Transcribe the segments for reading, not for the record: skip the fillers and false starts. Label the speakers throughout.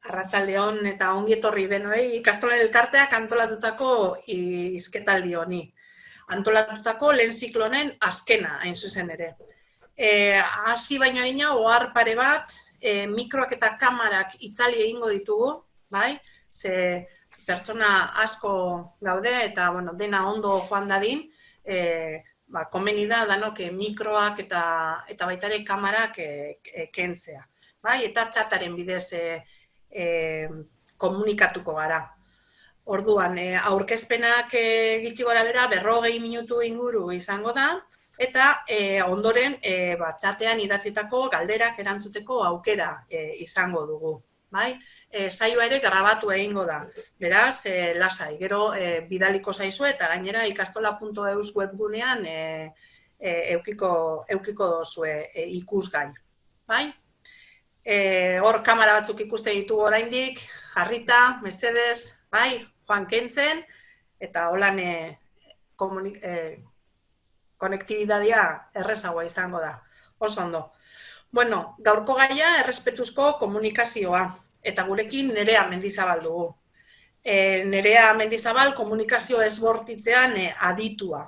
Speaker 1: Arratsaldeon eta ongi etorri denoi ikastolen elkarteak antolatutako hizketaldi honi. Antolatutako lehen ziklo honen azkena, hain zuzen ere. Hasi baino arina, ohar pare bat, mikroak eta kamarak itzali egingo ditugu, bai? Ze pertsona asko gaude eta dena ondo joan dadin, komeni da danok mikroak eta baita ere kamarak kentzea. Bai? Eta txataren bidez komunikatuko gara. Orduan, aurkezpenak gitxi gora bera 40 minutu inguru izango da, eta ondoren txatean idatzitako galderak erantzuteko aukera izango dugu. Saioa ere grabatu egingo da, beraz, lasai, gero bidaliko zaizu eta gainera ikastola.eus webgunean eukiko dozue ikusgai. Hor kamera batzuk ikuste ditugu oraindik, jarrita, mesedez, joan kentzen, eta holan konektibidadia errezagoa izango da. Oso ondo. Bueno, gaurko gaia errespetuzko komunikazioa, eta gurekin Nerea Mendizabal dugu. Nerea Mendizabal komunikazio ezbortitzean aditua.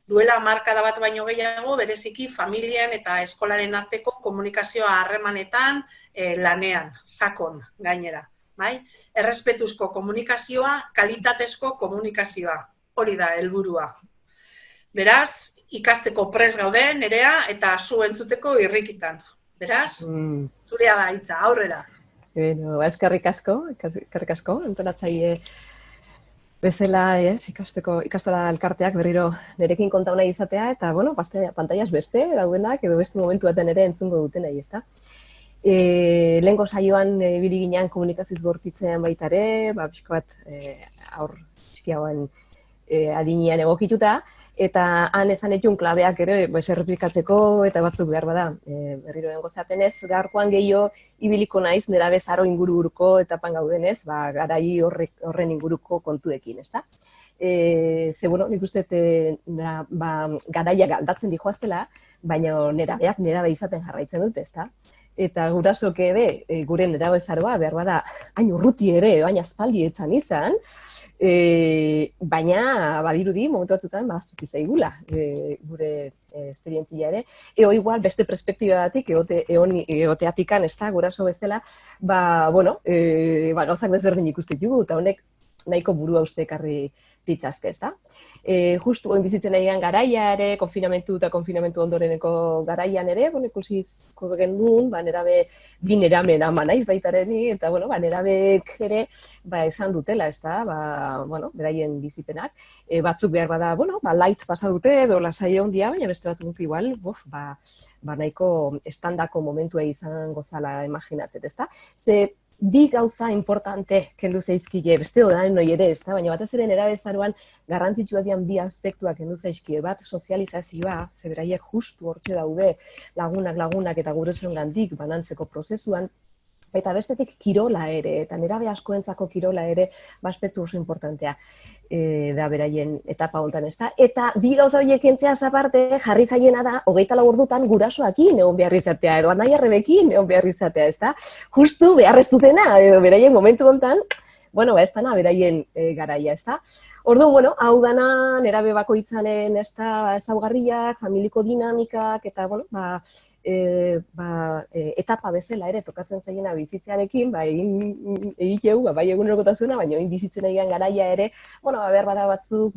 Speaker 1: Duela hamarkada bat baino gehiago, bereziki familien eta eskolaren arteko komunikazioa harremanetan lanean, sakon gainera. Errespetuzko komunikazioa, kalitatezko komunikazioa, hori da helburua. Beraz, ikasteko prest gaude, Nerea, eta zu entzuteko irrikitan. Beraz, zurea da hitza, aurrera.
Speaker 2: Eskerrik asko, antolatzaile bezala, ikastola elkarteak berriro nerekin konta nahi izatea, eta, pantaiaz beste daudenak, edo beste momentu baten ere entzungo dutenei, ezta? Lehenko saioan ibili ginean komunikazioz bortitzean baita ere, pixko bat aur txikiagoan adinean egokituta, eta han esan etxun klabeak ere erreplikatzeko eta batzuk behar bada. Berriro dengo zatenez, gaurkoan gehiago ibiliko naiz, nerabe zaro inguruko etapan gaudenez, garai horren inguruko kontuekin, ezta? Nik uste garaia galdatzen dihoaztela, baina nerabeak nerabe izaten jarraitzen dute, ezta? Eta gurasok ere, gure nerabe zaroa, behar bada, hain urruti ere, hain aspaldi etzan izan, baina, badirudi, momentu batzutan, ahaztuti zaigula, gure esperientzia ere. Igual, beste perspektiba batik, egoteatikan, ez da, guraso bezala, gauzak bezberdin ikusten dugu, eta honek nahiko burua uste ekarri ditzazke, ez da. Justu goin bizitzen egian garaia ere, konfinamentu eta konfinamentu ondoreneko garaian ere, ikusiko genuen, bi neramen ama naiz baitareni, eta nerabek ere izan dutela, ez da, beraien bizipenak. Batzuk behar bada, light pasa dute, edo lasai ondia, baina beste batzuk igual, nahiko estandako momentua izango zala imaginatzet, ez da. Bi gauza importante kendu zaizkile, beste orain noi ere, ez da, baina batez ere nerabe zaroan garrantzitsua dian bi aspektuak kendu zaizkile, bat sozializazioa, beraiek justu hortxe daude lagunak eta gure zongandik banantzeko prozesuan, eta bestetik kirola ere, eta nerabe askoentzako kirola ere, aspektu oso importantea da beraien etapa hontan, ez da. Eta bi gauza horiek entzeaz aparte, jarri zaiena da, 24 ordutan gurasoakin egon behar izatea, edo anai arrebekin egon behar izatea, ez da. Justu behar ez dutena, edo beraien momentu hontan, ez dana beraien garaia, ez da. Orduan, hau dana nerabe bakoitzaren ezaugarriak, familiko dinamikak, eta, etapa bezala ere tokatzen zaiena bizitzearekin, egiteu, bai egunerokotasuna, baina egin bizitzen egin garaia ere, behar bada batzuk,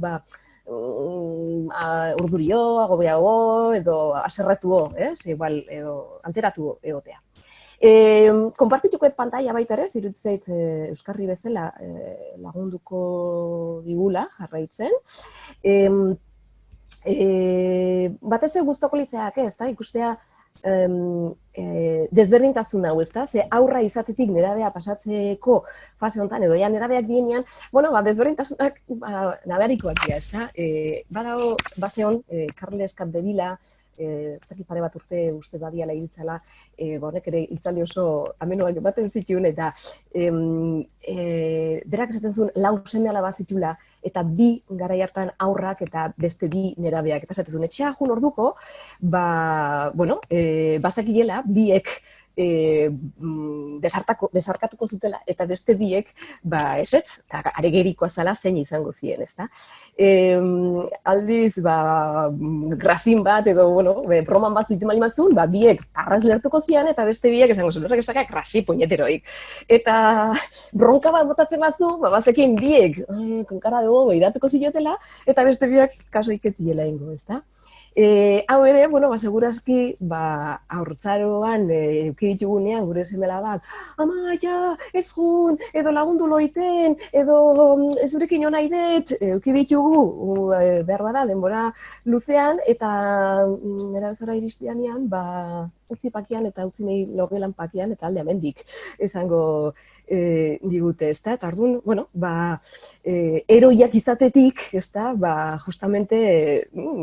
Speaker 2: urdurio, agobiago, edo aserratuo, igual, alteratu egotea. Konpartitukoet pantaila baita ere, zirutzeit Euskarri bezala lagunduko digula, jarraitzen. Batez guztoko litzeak ez da, ikustea desberdintasun hau, ez da? Ze aurra izatetik nerabea pasatzeko fase honetan, edo nerabeak dienean, desberdintasunak nabarikoak dira, ez da? Badago, bazeon, Carles Capdevila, ez dakit pare bat urte uste badiala hiltzala, honek ere hiltzaldi oso amenuak ematen zituen, eta berak esaten zuen 4 seme alaba zitula, eta bi garai hartan aurrak eta beste bi nerabeak. Eta esatezun, etxea jun orduko, bazakiela biek besarkatuko zutela, eta beste biek, esetz, eta aregerikoa zala zein izango ziren, ezta? Aldiz, grazin bat, edo, broman bat zuiten bali mazun, biek parraz lertuko zian, eta beste biek esango zuen, horrek esakak grazi puñeteroik. Eta bronka bat botatzen bazu, bazekin biek, konkara dugu, iratuko zilotela, eta beste biek kaso iketiela ingo, ezta? Hau ere, segurazki, haurtzaroan eukiditugunean gure semela bat, ama, ja, ez jun, edo lagundu loiten, edo ez zurekin hona idet, eukiditugu, behar bada, denbora luzean, eta nera bezala iristianean, utzi pakian eta utzi nahi logelan pakian, eta alde amendik esango digute, ezta? Eta orduan, eroiak izatetik, ezta? Justamente,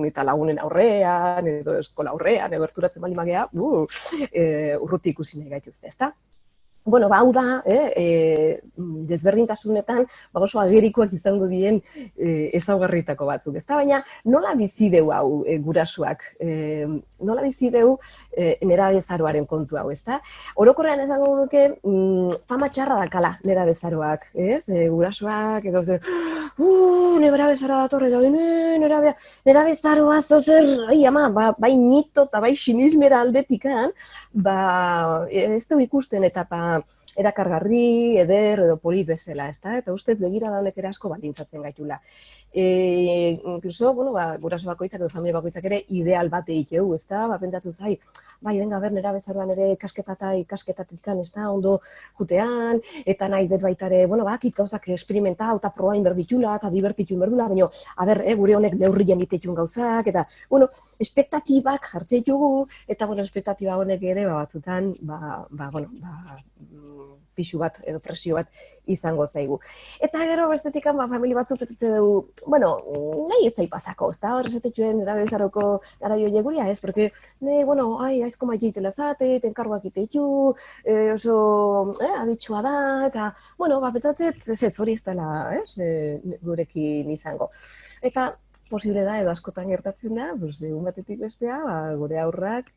Speaker 2: eta lagunen aurrean, edo eskola aurrean, edo gerturatzen bali magea, urruti ikusi nahi gaituzte, ezta? Hau da, desberdintasunetan, oso agerikoak izango diren ezaugarritako batzuk, ezta? Baina, nola bizi deu hau gurasoak? Nola bizi deu nerabezaroaren kontu hau, ezta? Orokorrean esango duke, fama txarra dakala nerabezaroak, ez? Gurasoak, edo zer, nerabezaroa datorre, nerabezaroa zozer, ama, bai mito eta bai sinismera aldetikan, ez du ikusten eta erakargarri, eder edo polit bezala, ezta? Eta ustez begirada honek ere asko baldintzatzen gaitula. Incluso, guraso bakoitzak edo familia bakoitzak ere ideal bat egiteu, ezta? Pentsatu zai, venga, nerabezaroan ere ikasketatikan, ezta? Ondo jutean, eta nahi dut baitare, bakit gauzak esperimentau eta probain berditula, eta divertitun berdula, baina, gure honek neurrien itetun gauzak, eta, espektatibak jartzeitugu, eta, espektatiba honek ere, batzutan, pixu bat edo presio bat izango zaigu. Eta gero bestetik familia batzuk petutze dugu, nahi ez zai pasako, ez da, hor esatetxuen erabezaroko gara joie guria, ez, porque, aizko maiteitela zate, tenkarroak iteitu, oso aditsua da, eta, petzatzet, ez hori ez dela, gurekin izango. Eta, posible da, edo askotan gertatzen da, egun batetik bestea, gure aurrak,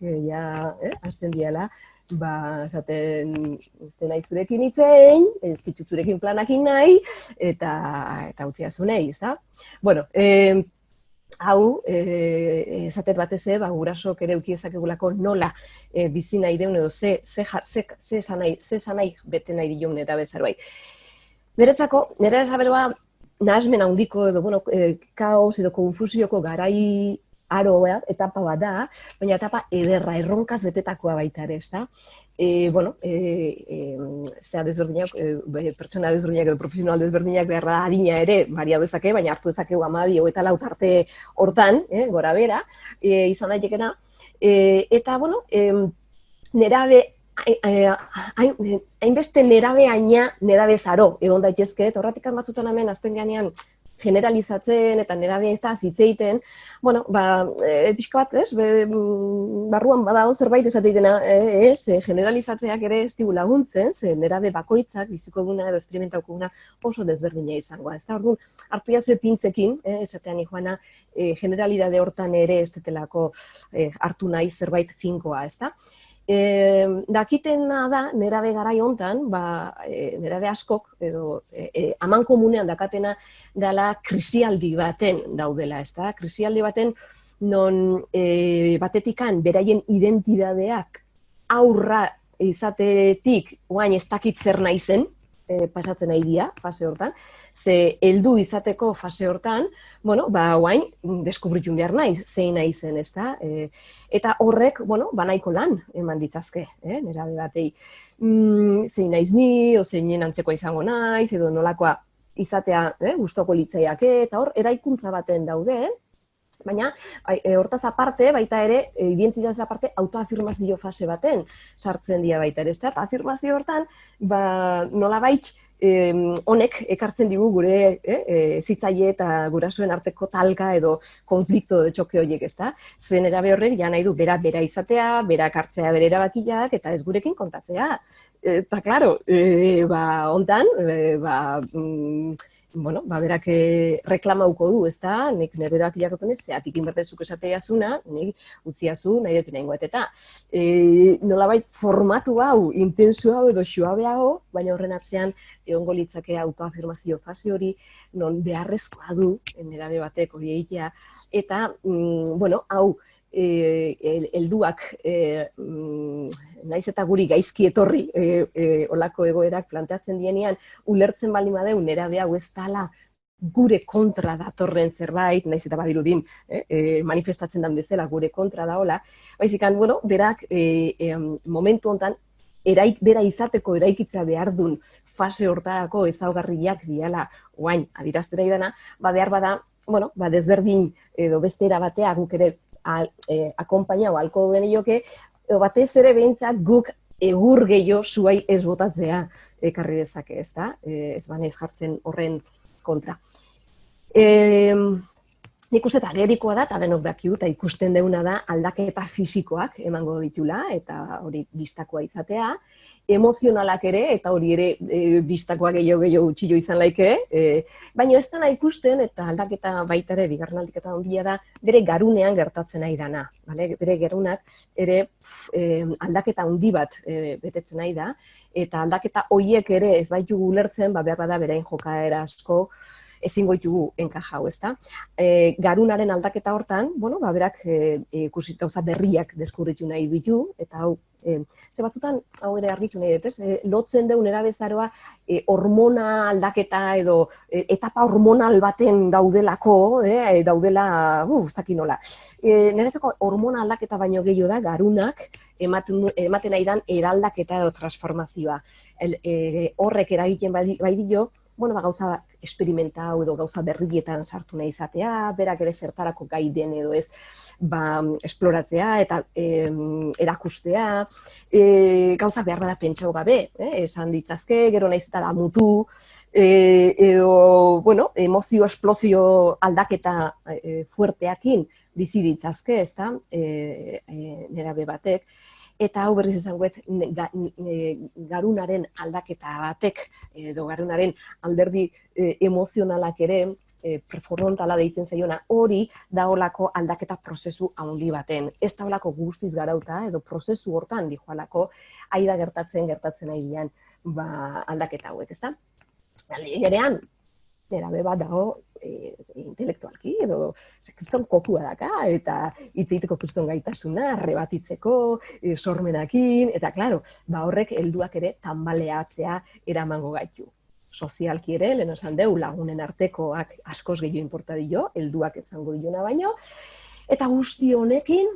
Speaker 2: hasten diala, esaten, ez nahi zurekin itzein, ez kitzu zurekin planakin nahi, eta utzia zunei, ez da? Hau, esatet batez, gurasok ere ukiezakegulako nola bizi nahi deun, edo ze sanai bete nahi dion nera bezaroai. Niretzako, nera esaberoa, nahasmen handiko, edo, kaos edo konfusioko garai aroa, etapa bat da, baina etapa ederra, erronkaz betetakoa baita ere, ez da? Zea desberdinak, pertsona desberdinak edo profesional desberdinak behar da adina ere, baria dezake, baina hartu dezakegu 12 eta 4 tarte hortan, gora bera, izan daitekena. Eta, nerabe, hainbeste nerabe aina nerabe zaro, egon daitezke, eta horretik batzutan hemen azten ganean, generalizatzen eta nerabe ez da zitzeiten, pixka bat, barruan badao zerbait esateitena, generalizatzeak ere ez digu laguntzen, nerabe bakoitzak, biziko duguna edo esperimentauko duguna oso desberdina izangoa. Ez da, orduan, hartu jazue pintzekin, esatean joana, generalidade hortan ere ez detelako hartu nahi zerbait finkoa, ez da? Dakitena da, nerabe garai hontan, nerabe askok, edo aman komunean dakatena dela krisialdi baten daudela, ez da? Krisialdi baten non batetikan beraien identidadeak aurra izatetik oain ez dakit zer nahi zen, pasatzen nahi dira, fase hortan, ze heldu izateko fase hortan, oain, deskubritun behar nahi, zein nahi zen, ez da? Eta horrek, nahiko lan eman ditazke, nerabe batei. Zein naiz ni, o zeinen antzekoa izango naiz, edo nolakoa izatea gustoko litzaiake, eta hor, eraikuntza baten daude, baina hortaz aparte, baita ere, identitatez aparte, autoafirmazio fase baten sartzen dira baita ere, eta afirmazio hortan, nolabait honek ekartzen digu gure zitzaile eta gurasoen arteko talka edo konflikto edo txoke horiek, ezta? Zen erabe horrek, ja nahi du, bera izatea, berak hartzea bere erabakiak, eta ez gurekin kontatzea. Eta, klaro, hontan, bueno, berak reklamauko du, ez da, nik neberak jakoten ez, zeatik inbertezuk esateazuna, nik utziazu nahi dut nahi eta nolabait formatu hau, intensu hau edo suabe hau, baina horren atzean egongo litzake autoafirmazio fase hori, non beharrezkoa du, nerabe batek hori egitea, eta, bueno, hau, helduak naiz eta guri gaizki etorri olako egoerak planteatzen dienean ulertzen baldin badeu nerabe hau ez dala gure kontra datorren zerbait, naiz eta badirudin manifestatzen den bezala gure kontra daola, baizik, bueno, berak momentu hontan bera izateko eraikitza behar dun fase hortarako ezaugarriak diala oain adiraztera idana, behar bada, bueno, desberdin edo beste era batea guk ere akompainau alko duen ioke, batez ere behintzat guk egur gehiago zuai ez botatzea ekarri dezake, ez da? Ez banez jartzen horren kontra. Nik uste eta agerikoa da, eta denok dakiu, eta ikusten deuna da aldaketa fisikoak emango ditula, eta hori bistakoa izatea, emozionalak ere, eta hori ere bistakoa gehiago utxillo izan laike, baina ez dena ikusten, eta aldaketa baita ere, bigarren aldaketa handia da, bere garunean gertatzen nahi dana. Bere garunak ere aldaketa handi bat betetzen nahi da, eta aldaketa horiek ere ez baitugu ulertzen, behar bada berain jokaera asko, ezingo ditugu enkajau, ezta? Garunaren aldaketa hortan, bueno, berak ikusi gauza berriak deskubritu nahi ditu, eta hau, ze batzutan, hau ere argitu nahi dut, lotzen deu nerabezaroa hormona aldaketa edo etapa hormonal baten daudelako, daudela, zaki nola. Niretzako hormona aldaketa baino gehiago da, garunak ematen nahi dan eraldaketa edo transformazioa. Horrek eragiten bai dio, bueno, gauza esperimentau edo gauza berrietan sartu nahi izatea, berak ere zertarako gai den edo ez, esploratzea eta erakustea, gauza behar bada pentsau gabe, esan ditzazke, gero nahiz eta da mutu, edo, bueno, emozio esplosio aldaketa fuerteakin bizi ditzazke, ez da, nerabe batek, eta hau berriz izangoet garunaren aldaketa batek, edo garunaren alderdi emozionalak ere, prefrontala deitzen zaiona, hori daolako aldaketa prozesu handi baten. Ez daolako guztiz garauta, edo prozesu hortan dijoalako, aida gertatzen nahi dian aldaketa hauek, ez da? Gerean, nerabe bat dago intelektualki, edo kriston kokua daka, eta hitzeiteko kriston gaitasuna, rebatitzeko, sormenakin, eta klaro, horrek helduak ere tanbaleatzea eramango gaitu. Sozialki ere, lehen esan deu, lagunen artekoak askoz gehiago inporta dio, helduak izango diona baino, eta guzti honekin,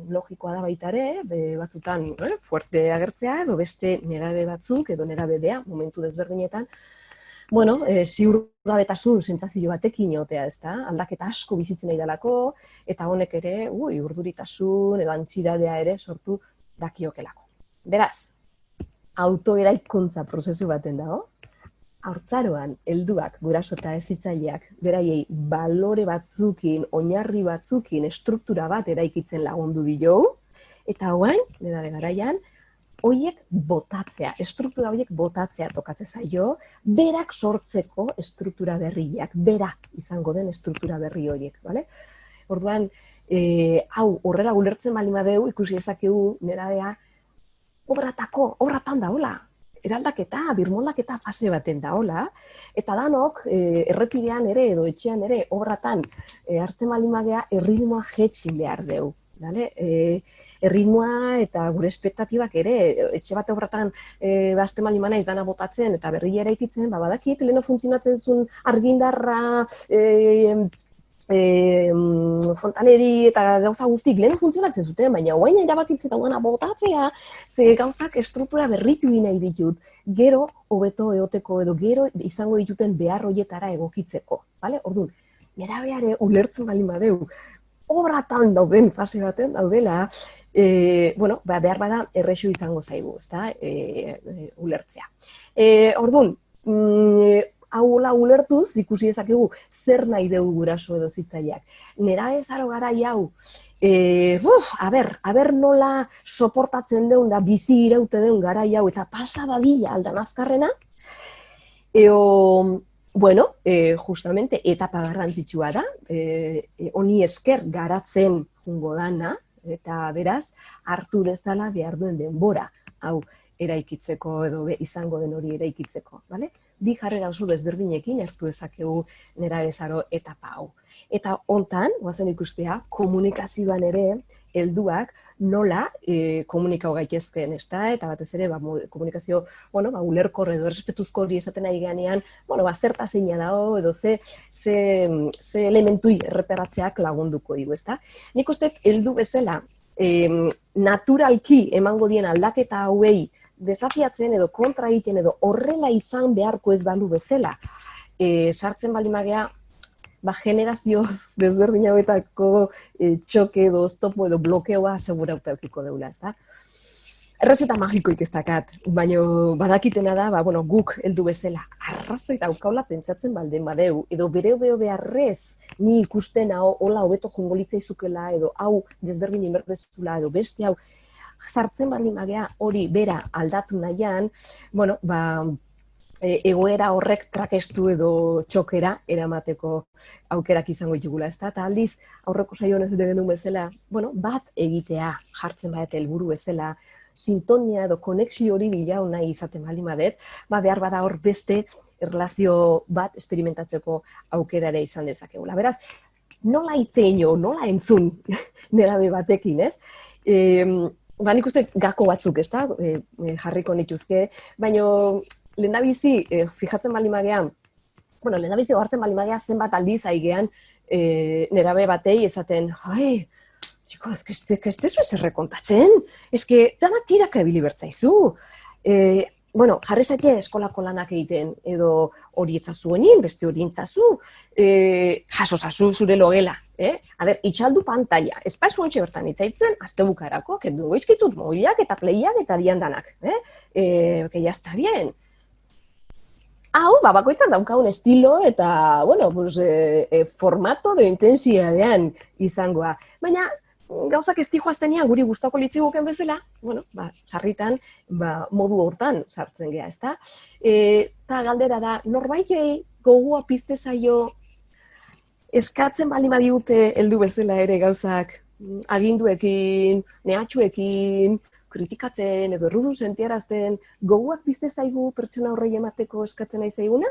Speaker 2: logikoa da baita ere, batzutan fuerte agertzea, edo beste nerabe batzuk, edo nerabedea, momentu desberdinetan, bueno, ziurgabetasun sentsazio batekin jotea, ez da, aldaketa asko bizitzen nahi dalako, eta honek ere, urduritasun edo antsiedadea ere sortu dakiokelako. Beraz, autoeraikuntza prozesu baten dago, haurtzaroan helduak, guraso eta hezitzaileak, beraiei balore batzukin, oinarri batzukin, estruktura bat eraikitzen lagundu dio, eta hauain, nerabe garaian, horiek botatzea, estruktura horiek botatzea tokatzen zaio, berak sortzeko estruktura berriak, berak izango den estruktura berri horiek, bale? Orduan, hau horrela ulertzen baldin badeu, ikusi ezakegu nerabea obratan daola, eraldaketa, birmoldaketa fase baten daola, eta danok errepidean ere edo etxean ere obratan hartzen baldin badea erritmoa jetxin behar deu. Erritmoa eta gure espektatibak ere, etxe bat obratan bazte malimana izdana botatzen eta berri eraikitzen, badakit, leheno funtzionatzen zuen argindarra, fontaneri eta gauza guztik leheno funtzionatzen zuten, baina guaina erabakitzen eta botatzea, ze gauzak estruktura berritu nahi ditut, gero hobeto eoteko edo gero izango dituten behar horietara egokitzeko. Orduan, nerabeare ulertzen baldin badeu, obratan dauden fase baten daudela, behar bada errexu izango zaigu, ulertzea. Orduan, hau ulertuz, ikusi ezakegu zer nahi dugu guraso edo zitzaileak. Nerabe zaro garai hau, aber nola soportatzen deun da bizi iraute deun garai hau eta pasa dadila aldan azkarrena, Bueno, justamente etapa garrantzitsua da, honi esker garatzen jungo dana, eta beraz, hartu dezala behar duen denbora, hau eraikitzeko edo izango den hori eraikitzeko, bale? Bi jarrera oso desberdinekin hartu dezakegu nerabezaro etapa hau. Eta hontan, guazen ikustea, komunikazioan ere, helduak nola komunikau gaitezkeen, eta batez ere komunikazio ulerkor edo errespetuzko hori esaten ari ganean, zerta zeina dago edo ze elementui erreperatzeak lagunduko digu, ezta? Nik uste heldu bezala naturalki emango dien aldaketa hauei desafiatzen edo kontra egiten edo horrela izan beharko ez balu bezala, sartzen baldin magea, generazioz desberdin hauetako txoke edo oztopo edo blokeoa segurauta eukiko deula, ezta? Errezeta magikoik ez dakat, baina badakitena da, guk heldu bezala, arrazoi daukaula pentsatzen baldin badeu, edo bere beharrez, ni ikusten hau, hola hobeto jungo litzaizukela, edo hau desberdin inberdezula, edo beste hau, sartzen baldin magea hori bera aldatu nahian, egoera horrek trakestu edo txokera eramateko aukerak izango ditugula, ezta? Eta aldiz, aurreko saioan ez dut bezala, bat egitea jartzen bat helburu bezala, sintonia edo konexio hori bilau nahi izaten baldin badet, behar bada hor beste erlazio bat esperimentatzeko aukerare izan dezakegula. Beraz, nola itzeino, nola entzun nerabe batekin, ez? Nik uste gako batzuk, ezta? Jarriko nituzke, baina lehendabizi, fijatzen baldin magean, lehendabizi ohartzen baldin magea zenbat aldiz aigean nerabe batei esaten, txiko, ez dezu ez errekontatzen, dana tiraka ebili bertzaizu. Jarri zaite eskolako lanak egiten, edo hori etzazu enin, beste hori entzazu, jasozazu zure logela. Itxaldu pantalla, ez pasu ontxe bertan itzaitzen, azte bukarako, kendu goizkitzut mobilak eta playak eta dian danak. Que ya está bien. Hau, bakoitzak daukagun estilo eta, formato de intensidadean izangoa. Baina, gauzak ez dihoaztenean guri gustako litziguken bezala, sarritan, modu hortan sartzen geha, ezta? Eta galdera da, norbaitei gogua pizte zaio eskatzen baldin badiute heldu bezala ere gauzak aginduekin, nehatxuekin, kritikatzen edo errudu sentiarazten, goguak pizte zaigu pertsona horrei emateko eskatzen nahi zaiguna?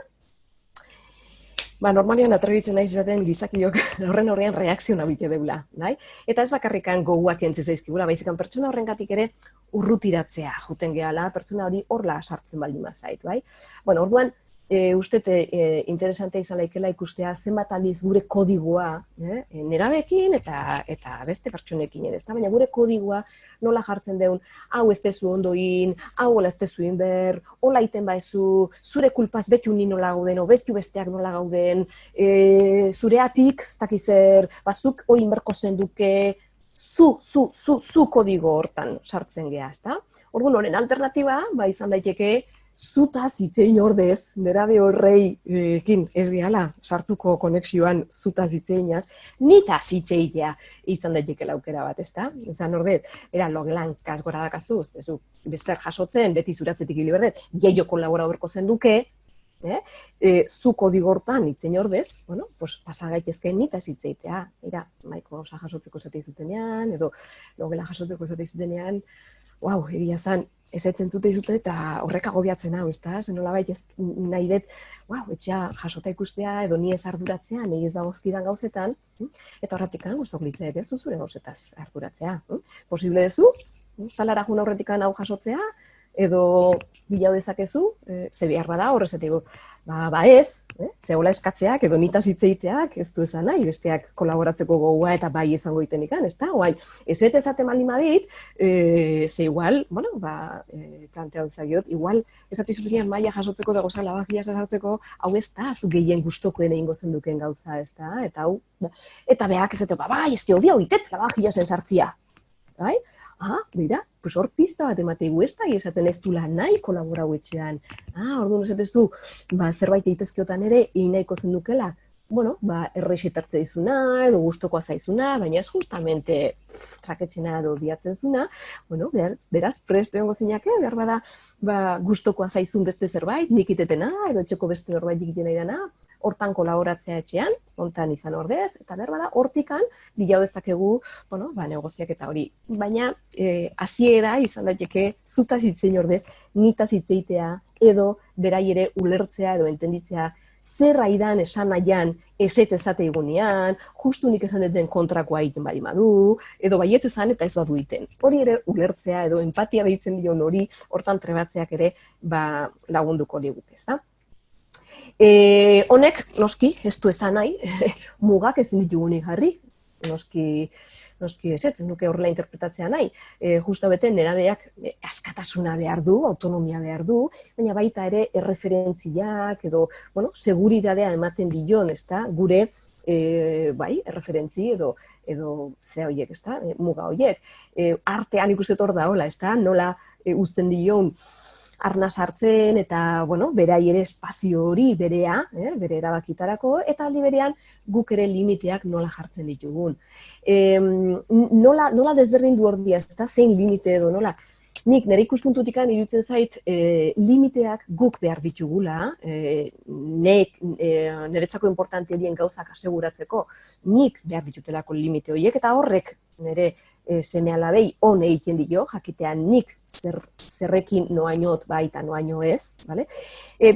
Speaker 2: Normalian atrebitzen nahi izaten gizakiok horren horrean reakziona bite deula, bai? Eta ez bakarrikan goguak entzez zaizkigula, baizikan pertsona horrengatik ere urrutiratzea juten gehala, pertsona hori horla sartzen baldin bazait, bai? Orduan, ustete interesante izan laikela ikustea zenbat aldiz gure kodigoa, nerabekin eta beste pertsonekin ere, baina gure kodigoa nola jartzen deun, hau ez tezu ondoin, hau hola ez tezu inber, hola iten baizu, zure kulpaz betu ni nola gauden, bestu besteak nola gauden, zureatik, ez dakizer, zuk hori inberko zenduke, zu kodigo hortan sartzen geha, ezta? Orduan honen alternatiba, izan daiteke, zutaz hitzein ordez, nerabe horreikin ez gehala sartuko konexioan zutaz hitzeinaz, nitaz hitzeitea izan daitekela aukera bat, ezta? Ezan ordez, logelan kasgora dakazu, ez dezu, bezer jasotzen, beti zuratzetik hili berdet, gehiago kolabora berko zenduke, zu kodigortan hitzein ordez, pasa gaitezkeen nitaz hitzeitea, maiko osa jasotzeko esate izutenean, edo logela jasotzeko esate izutenean, egia zan, ez aitzen zute izute eta horrek agobiatzen hau, ezta? Zenola baita nahi dut, etxea jasota ikustea edo ni ez arduratzea, nahi ez dagozkidan gauzetan, eta horretikan guztok litzeak ez zure gauzetaz arduratzea. Posible dezu, salara juna horretikan hau jasotzea, edo bilau dezakezu, ze behar bada horrezetiko, ez, zehola eskatzeak edo nitaz hitzeiteak ez du ezan nahi, besteak kolaboratzeko gogoa eta bai izango iten ikan, ez da? Ez ezaten baldin badit, ze igual, plantea dutzagiot, igual esatizutenean maila jasotzeko dago zala bakia sartzeko, hau ez da, zu gehien gustokoen egingo zenduken gauza, ez da? Eta hau, eta behak ez dut, ez hori hau itet labakia zen sartzia, bai? Beira, hor pista bat emateigu ez da, esaten ez du lan nahi kolaborau etxean. Orduan esatezu, zerbait eitezkiotan ere, egin nahiko zendukela, bueno, errexetartze izuna, edo gustokoa zaizuna, baina ez justamente traketxena edo biatzen zuna, bueno, beraz, prest egongo zinake, behar bada, gustokoa zaizun beste zerbait, nik itetena, edo etxeko beste zerbait egiten nahi dena, hortan kolaboratzea etxean, hontan izan ordez, eta behar bada, hortikan, bilau dezakegu, bueno, negoziak eta hori. Baina, hasiera izan daiteke, zutaz hitzein ordez, nitaz hitzeitea, edo berai ere ulertzea edo entenditzea zer aidan esan nahian eset ezate igunean, justu nik esan den kontrakoa egiten bari madu, edo baietz ezan eta ez badu egiten. Hori ere ulertzea edo empatia deitzen dion hori, hortan trebatzeak ere lagunduko liguke, ezta? Honek, noski, ez du esan nahi, mugak ezin ditugunik jarri, noski ez nuke horrela interpretatzea nahi. Justa bete nerabeak askatasuna behar du, autonomia behar du, baina baita ere erreferentziak edo, seguridadea ematen dion, ezta, gure erreferentzi edo zea horiek, ezta, muga horiek. Artean ikusten hor da, ezta, nola uzten dion arna sartzen eta, berai ere espazio hori berea, bere erabakitarako, eta aldi berean guk ere limiteak nola jartzen ditugun. Nola desberdin du ordia, ezta, zein limite edo nola. Nik nire ikuspuntutik iruditzen zait limiteak guk behar ditugula, niretzako importante dien gauzak aseguratzeko, nik behar ditutelako limite horiek, eta horrek nire seme alabei on egiten dio, jakitean nik zerrekin noainot baita noaino ez,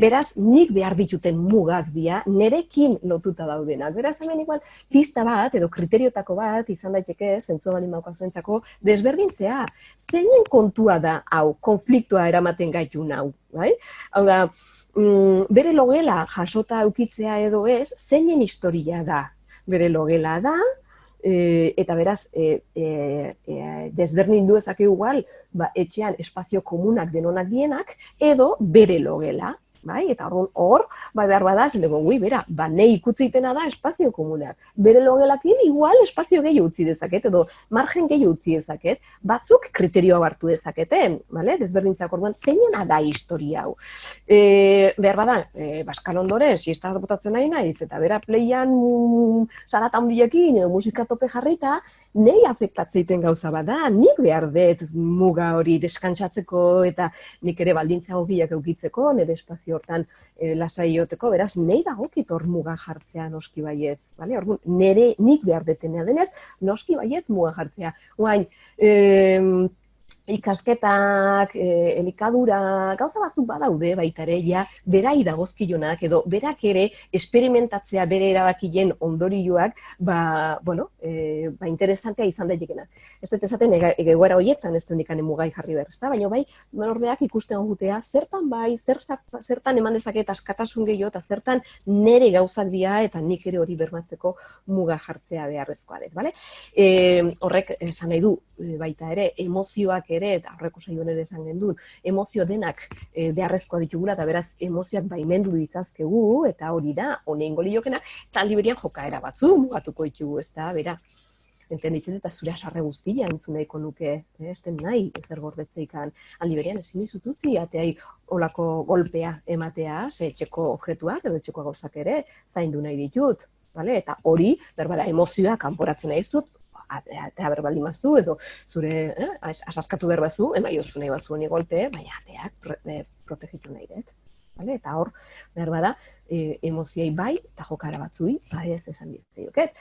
Speaker 2: beraz, nik behar dituten mugak dira, nerekin lotuta daudenak. Beraz, hemen igual, pista bat, edo kriteriotako bat, izan daiteke, zentzua bali maukazuentzako, desberdintzea, zeinen kontua da, hau, konfliktoa eramaten gaitu hau, bai? Hau da, bere logela jasota eukitzea edo ez, zeinen historia da, bere logela da, eta beraz, desberdin du ezak igual, etxean espazio komunak denonak dienak, edo bere logela. Eta hor, behar bada, zen dugu, bera, nahi ikutzitena da espazio komunak. Bere logelakin igual espazio gehiago utzi dezaket, edo margen gehiago utzi dezaket, batzuk kriterioa hartu dezaketen, desberdintzak orduan, zeinena da historia hau. Behar bada, Baskal ondoren, siesta botatzen nahi naiz, eta bera playan sarata handiekin, edo musika tope jarrita, nahi afektatzeiten gauza bada, nik behar dut muga hori deskantsatzeko, eta nik ere baldintza gogiak eukitzeko, nire espazio hortan lasai joteko, beraz, nahi dagokit hor muga jartzea noski baietz. Nire nik behar detenea denez, noski baietz muga jartzea. Guain, ikasketak, elikadura, gauza batzuk badaude baita ere, berai dagozkionak edo berak ere esperimentatzea bere erabakien ondorioak, interesantea izan daitekena. Ez dut esaten egoera horietan ez dut mugai jarri behar, baina bai, norbeak ikusten gutea, zertan bai, zertan eman dezaket askatasun gehiago eta zertan nere gauzak dira eta nik ere hori bermatzeko muga jartzea beharrezkoa dut, bale? Horrek esan nahi du, baita ere, emozioak ere, eta horreko saioan ere esan gendun, emozio denak beharrezkoa ditugula, eta beraz emozioak baimendu ditzazkegu, eta hori da, honein goliokena, eta aldi berian jokaera batzu mugatuko ditugu, ez da, bera. Entenditzen eta zure asarre guztia entzun nahiko nuke, ez den nahi, ezer gordetzeikan, aldi berian ezin dizututzi, ateai olako golpea ematea, ze etxeko objetuak edo etxeko gauzak ere zaindu nahi ditut, eta hori, berbara, emozioa kanporatzen nahi dut, atea berbali maztu, edo zure asaskatu berbazu, emaiozu nahi bazu honi golpe, baina ateak protegitu nahi dut. Eta hor, berbara, emozioi bai, eta jokara batzui, ez esan ditzaioket.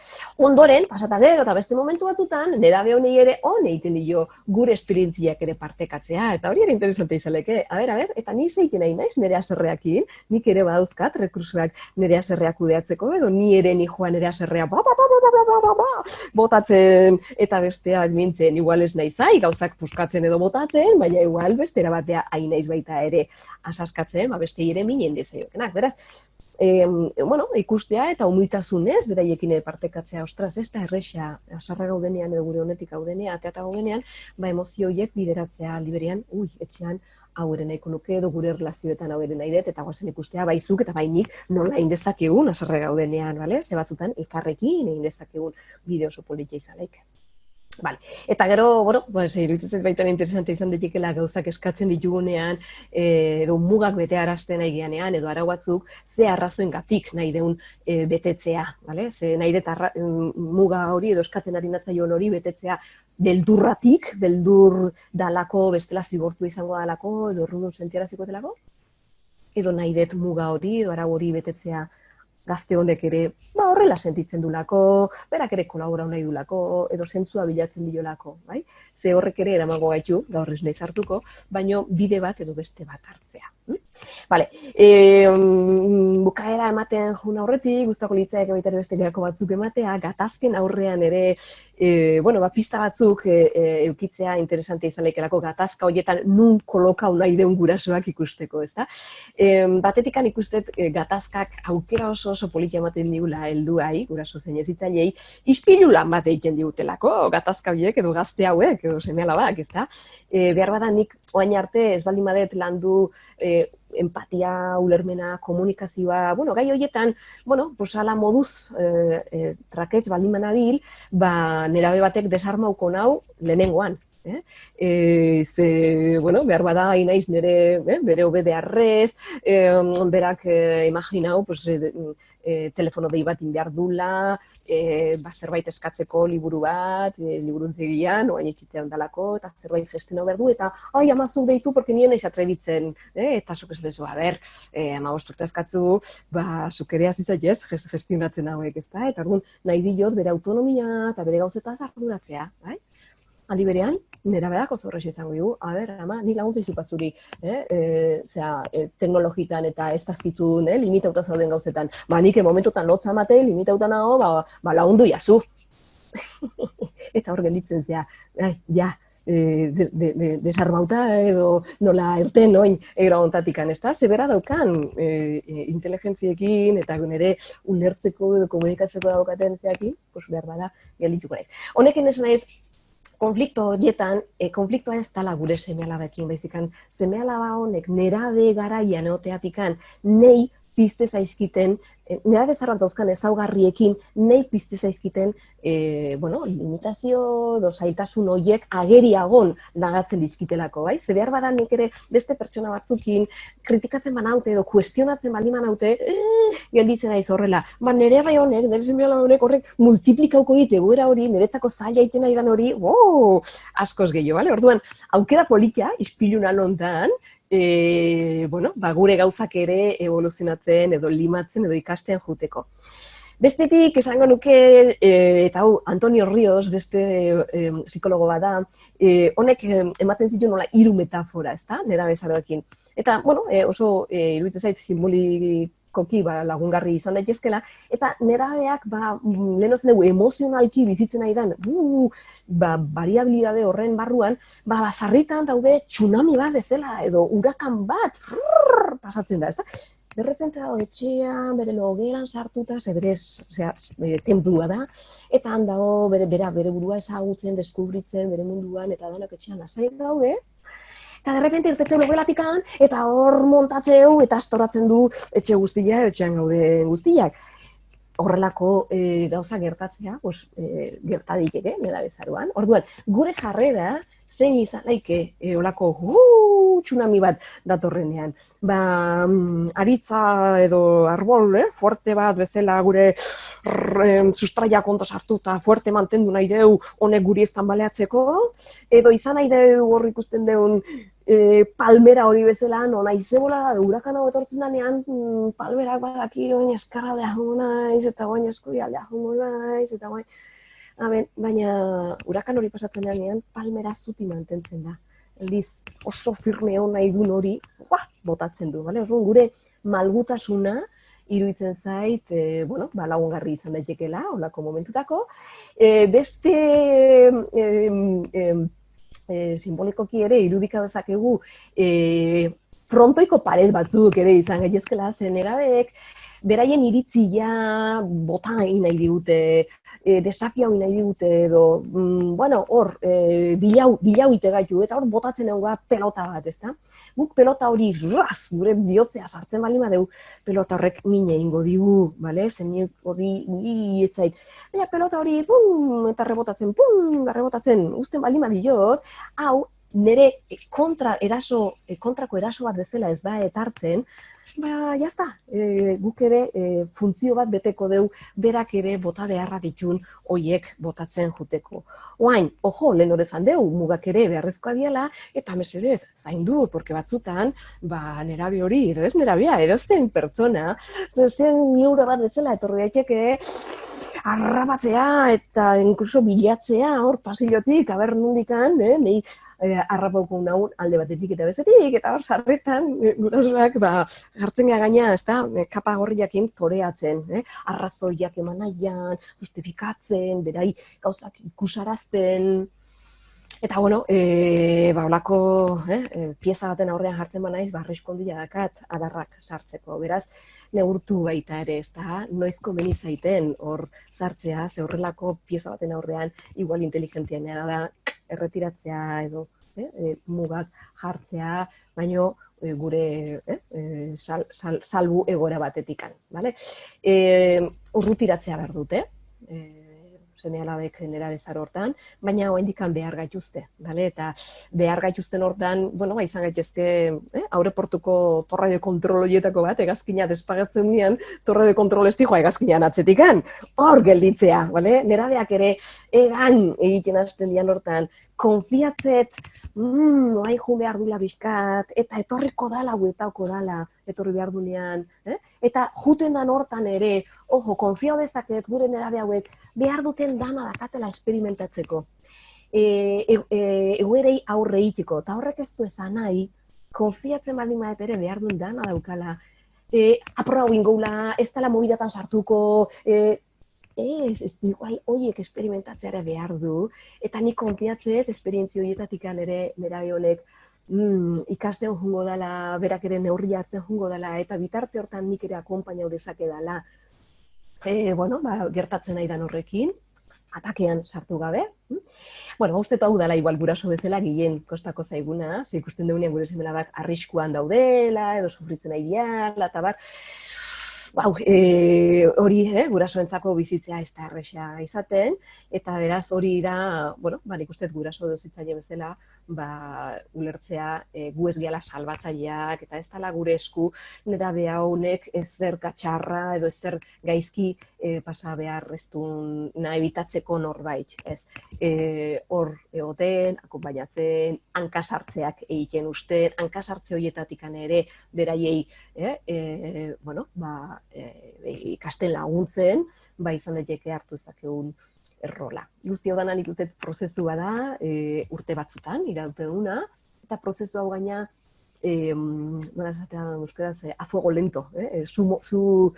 Speaker 2: Ondoren, pasata gero eta beste momentu batzutan, nerabe honei ere egiten dio gure esperientziak ere partekatzea, eta hori ere interesante izaleke. Eta ni zeiten nahi naiz nire aserreakin, nik ere badauzkat rekrusuak nire aserreak kudeatzeko, edo ni ere ni joan nire aserrea botatzen eta besteak mintzen, igual ez nahi zai, gauzak puskatzen edo botatzen, baina igual bestera batea hain naiz baita ere asaskatzen, beste ere minen dezaiokenak. Beraz, ikustea eta humiltasunez, beraiekin partekatzea, ostras, ez da erresa, asarra gaudenean, edo gure honetik gaudenean, ateata gaudenean, emozio horiek bideratzea aldi berean, etxean, hau ere nahiko nuke, edo gure relazioetan hau ere nahi dut, eta guazen ikustea, baizuk eta bainik nola egin dezakegun, asarra gaudenean, ze batzutan, elkarrekin egin dezakegun bide oso politia izaleik. Vale. Eta gero, bueno, pues, iruditzen baita interesante izan daitekeela gauzak eskatzen ditugunean, edo mugak betearazten nahi geanean, edo arau batzuk, ze arrazoengatik nahi deun betetzea, vale? Ze nahi dut muga hori edo eskatzen ari natzaion hori betetzea beldurratik, beldur dalako, bestela zigortu izango dalako, edo errudun sentiaraziko delako, edo nahi dut muga hori, edo arau hori betetzea gazte honek ere horrela sentitzen dulako, berak ere kolaborau nahi dulako, edo zentzua bilatzen diolako, bai? Ze horrek ere eramango gaitu, gaur ez nahi hartuko, baino bide bat edo beste bat hartzea. Vale, bukaera ematen jun aurretik, gustako litzaek baita ere beste gako batzuk ematea, gatazken aurrean ere, bueno, pista batzuk eukitzea interesante izan lehikelako gatazka horietan nun kolokau nahi deun gurasoak ikusteko, ezta? Batetikan ikustet gatazkak aukera oso politia ematen digula helduai, guraso zein ezitzailei, ispilu lan bat egiten digutelako, gatazka horiek edo gazte hauek, edo seme-alabak, ezta? Behar bada nik oain arte ez baldin badet landu empatia, ulermena, komunikazioa, bueno, gai horietan, bueno, pues ala moduz traketz baldin manabil, ba, nerabe batek desarmauko nau lehenengoan. Ze, bueno, behar bada inaiz nire, bere hobe beharrez, berak imaginau, pues, telefono dei bat behar dula, zerbait eskatzeko liburu bat, liburuntegian, oain etxitean dalako, eta zerbait gestio behar du, eta ai, amazuk deitu, porque nien eiz atrebitzen, eta zuk ez dezu, a ber, amabosturta eskatzu, ba, zuk ere azizaiez gestionatzen hauek, ezta? Eta orduan, nahi diot bere autonomia eta bere gauzetaz arduratzea, bai? Aldi berean, nera berak oso horrez izango dugu, a ber, ama, ni laguntza izupazuri, teknologitan eta ez dazkitzun, limitauta zauden gauzetan. Ba, nik momentotan lotza mate, limitauta nago, ba, lagundu jazu. Eta hor gelditzen zea, ja, desarmauta edo nola erten noin egra ontatikan, ez da? Zebera daukan inteligentziekin eta nire ulertzeko edo komunikatzeko daukaten zeakin, pues behar bada geldituko nahi. Honekin esan nahi, konflikto horietan, konfliktoa ez dala gure seme-alabekin, baizikan seme-alaba honek nerabe garaian eoteatikan nei pizte zaizkiten, nerabe zarrak dauzkan ezaugarriekin nei pizte zaizkiten, bueno, limitazio edo zailtasun horiek ageriagon lagatzen dizkitelako, bai? Ze behar badan nik ere beste pertsona batzukin kritikatzen banaute edo kuestionatzen baldin banaute, gelditzen naiz horrela. Ba, nere bai honek, nere seme-alaba honek horrek multiplikauko egite egoera hori, niretzako zaila egiten nahi dan hori, askoz gehiago, bale? Orduan, aukera politia, ispiluna lontan, bueno, ba, gure gauzak ere evoluzionatzen edo limatzen edo ikasten juteko. Bestetik, esango nuke, eta hau, Antonio Ríos, beste psikologo bada, honek ematen zitu nola 3 metafora, ezta, nera bezaroekin. Eta, bueno, oso iruditzen zait simbolikoki lagungarri izan daitezkela, eta nerabeak, lehenoz dugu emozionalki bizitzen nahi dan, variabilidade horren barruan, sarritan daude tsunami bat bezala, edo hurakan bat, pasatzen da, ezta? De repente dago etxean, bere logeran sartuta, bere tenplua da, eta han dago bere burua ezagutzen, deskubritzen, bere munduan, eta danak etxean lasai daude, eta de repente irtete logelatikan, eta hor montatzeu, eta astoratzen du etxe guztia, etxean gauden guztiak. Horrelako gauza gertatzea, gertaditeke, nera bezaruan. Orduan, gure jarrera, zein izan laike, olako tsunami bat datorrenean. Aritza edo arbol, fuerte bat bezala gure sustraia konto sartuta fuerte mantendu nahi deu honek guri eztan baleatzeko, edo izan nahi deu hor ikusten deun palmera hori bezala, nona izebola da, hurakan hau etortzen danean, palmerak badaki oin eskarra deahu naiz, eta oin eskuia deahu naiz, eta oin... Baina hurakan hori pasatzen danean, palmera zuti mantentzen da. Eldiz, oso firme hon nahi duen hori, botatzen du, bale? Gure malgutasuna iruditzen zait, lagungarri izan daitekela, holako momentutako. Beste simbolikoki ere irudika dezakegu frontoiko pared batzuk ere izan gaitezkela, zen erabeek, beraien iritzia bota nahi digute, desafiau nahi digute edo, bueno, hor, bilau ite gaitu, eta hor botatzen hau pelota bat, ezta? Guk pelota hori, gure bihotzea sartzen bali madeu, pelota horrek mine ingo digu, bale? Zen hori, etzait. Baina pelota hori, pum, eta rebotatzen, uzten bali madiot, hau, nire kontrako eraso bat bezala ez da etartzen, ba, jazta, guk ere funtzio bat beteko deu, berak ere bota beharra ditun hoiek botatzen juteko. Oain, ojo, lehen horrezan deu, mugak ere beharrezkoa diala, eta mesedez, zaindu, porque batzutan, ba, nerabe hori, ez nerabea, edozein pertsona, zen niura bat bezala, etorri daiteke, arrabatzea eta inkluso bilatzea hor pasillotik, aber nundikan, nahi arrapauko naun alde batetik eta bezetik, eta hor sarretan gurasoak jartzen gara gaina, ez da, kapa gorriakin toreatzen, arrazoiak eman nahian, justifikatzen, berai gauzak ikusarazten, eta bueno, olako pieza baten aurrean jartzen banaiz, arrisku handia dakat adarrak sartzeko, beraz, neurtu baita ere, ez da, noiz komeni zaiten hor sartzea, ze horrelako pieza baten aurrean, igual inteligentiana da, erretiratzea edo mugak jartzea, baino gure salbu egoera batetikan. Urrutiratzea behar dute, seme alabek nerabezar hortan, baina oraindikan behar gaituzte, eta behar gaituzten hortan, izan gaitezke aurreportuko torre de kontrol horietako bat, hegazkina despagatzen dian, torre de kontrol estijoa hegazkinan atzetikan, hor gelditzea, nerabeak ere egan egiten hasten dian hortan, konfiatzet, noai jun behar dula bizkat, eta etorriko dala, huetauko dala, etorri behar dunean, eta juten dan hortan ere, ojo, konfiao dezaket gure nerabe hauek, behar duten dana dakatela esperimentatzeko, eguerei aurre itiko, eta horrek ez du esan nahi, konfiatzen baldin maet ere behar duen dana daukala, aproba ingoula, ez dela mobidatan sartuko, ez igual horiek esperimentatzeare behar du, eta nik konfiatzez, esperientzio horietatik ere nerabe honek ikasten jungo dela, berak ere neurria hartzen jungo dela, eta bitarte hortan nik ere akompainau dezake dela, gertatzen nahi dan horrekin, atakean sartu gabe. Uste hau dela igual guraso bezala gehien kostako zaiguna, ze ikusten deunean gure semelabak arriskuan daudela, edo sufritzen nahi diala, eta bar, hori gurasoentzako bizitzea ez da erresa izaten, eta beraz hori da, nik uste guraso duzitzaile bezala, ulertzea gu ez gehala salbatzaileak, eta ez dela gure esku nerabe honek ezer gatxarra edo ezer gaizki pasa behar ez duna ebitatzeko norbait. Hor egoten, akonpainatzen, hankasartzeak egiten usten, hankasartze horietatik ere beraiei ikasten laguntzen, izan daiteke hartu ezakegun errola. Guzti hau dana nik uste prozesua da, urte batzutan, irautena, eta prozesu hau gaina, a fuego lento, zu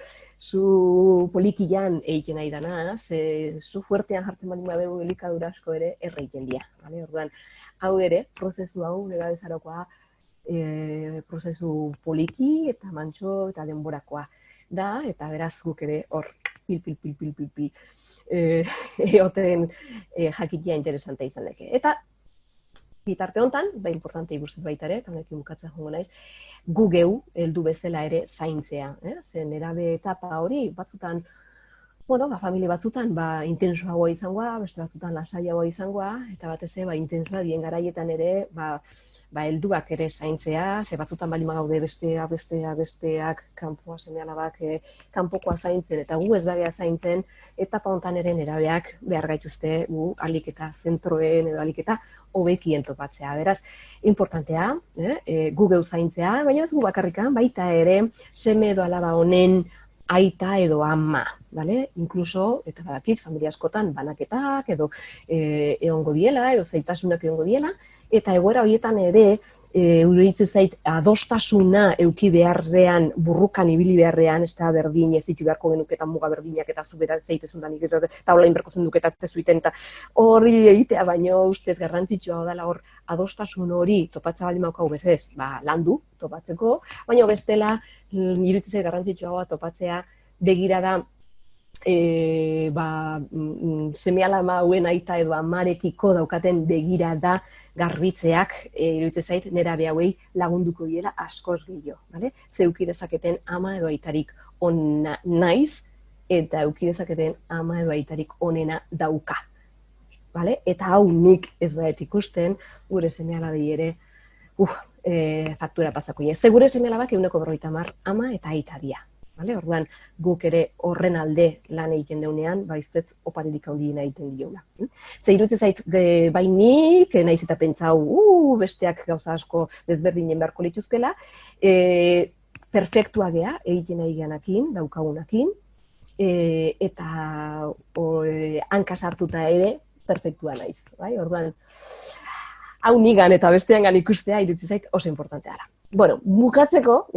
Speaker 2: polikian egiten nahi dana, zu fuertean jartzen bali badeu elikadura asko ere erreiten dira. Orduan, hau ere, prozesu hau, nera bezarokoa, prozesu poliki eta mantxo eta denborakoa da, eta beraz guk ere hor pil, egoten jakitia interesantea izan deke. Eta bitarte honetan, importante ikusten baita ere, eta honekin bukatzen jongo naiz, gu geu heldu bezala ere zaintzea. Zen nerabe etapa hori, batzutan, familie batzutan intensoagoa izangoa, beste batzutan lasaiagoa izangoa, eta batez intensoa dien garaietan ere, helduak ere zaintzea, ze batzutan bali magaude besteak, kanpoa seme-alabak, kanpokoa zaintzen, eta gu ez dagea zaintzen, etapa hontan ere nerabeak behar gaituzte gu alik eta zentroen edo alik eta hobekien topatzea. Beraz, importantea, gu geu zaintzea, baina ez gu bakarrikan, baita ere, seme edo alaba honen aita edo ama, inkluso, eta badakit, familia askotan banaketak edo egongo diela, edo zaitasunak egongo diela, eta egoera horietan ere iruditzen zait, adostasuna euki beharrean, burrukan ibili beharrean, ez da berdin, ez ditu beharko genuketan muga berdinak, eta zu bera zeitezundanik, eta hola inberko zenduketa ez zuiten, eta horri egitea, baino ustez garrantzitsua dela hor, adostasun hori topatza baldin maukau bezez, landu topatzeko, baina bestela, iruditzen zait garrantzitsua topatzea, begirada, seme-alaba hauen aita edo amarekiko daukaten begirada garbitzeak, iruditzen zait, nerabe hauei lagunduko diela askoz gehiago, bale? Ze euki dezaketen ama edo aitarik ona naiz, eta euki dezaketen ama edo aitarik onena dauka, bale? Eta hau nik ez baet ikusten, gure seme-alabei ere, faktura pasako ine. Ze gure seme-alabak 150 ama eta aita dia. Vale? Orduan, guk ere horren alde lan egiten deunean, baiztet oparirik handiena egiten diola. Ze iruditzen zait, bai nik, naiz eta pentsau, besteak gauza asko desberdinen beharko lituzkela, perfektua gea, egiten nahi geanakin, daukagunakin, eta hanka sartuta ere, perfektua naiz. Bai? Orduan, hau nigan eta besteangan ikustea iruditzen zait oso importantea da. Bueno, bukatzeko,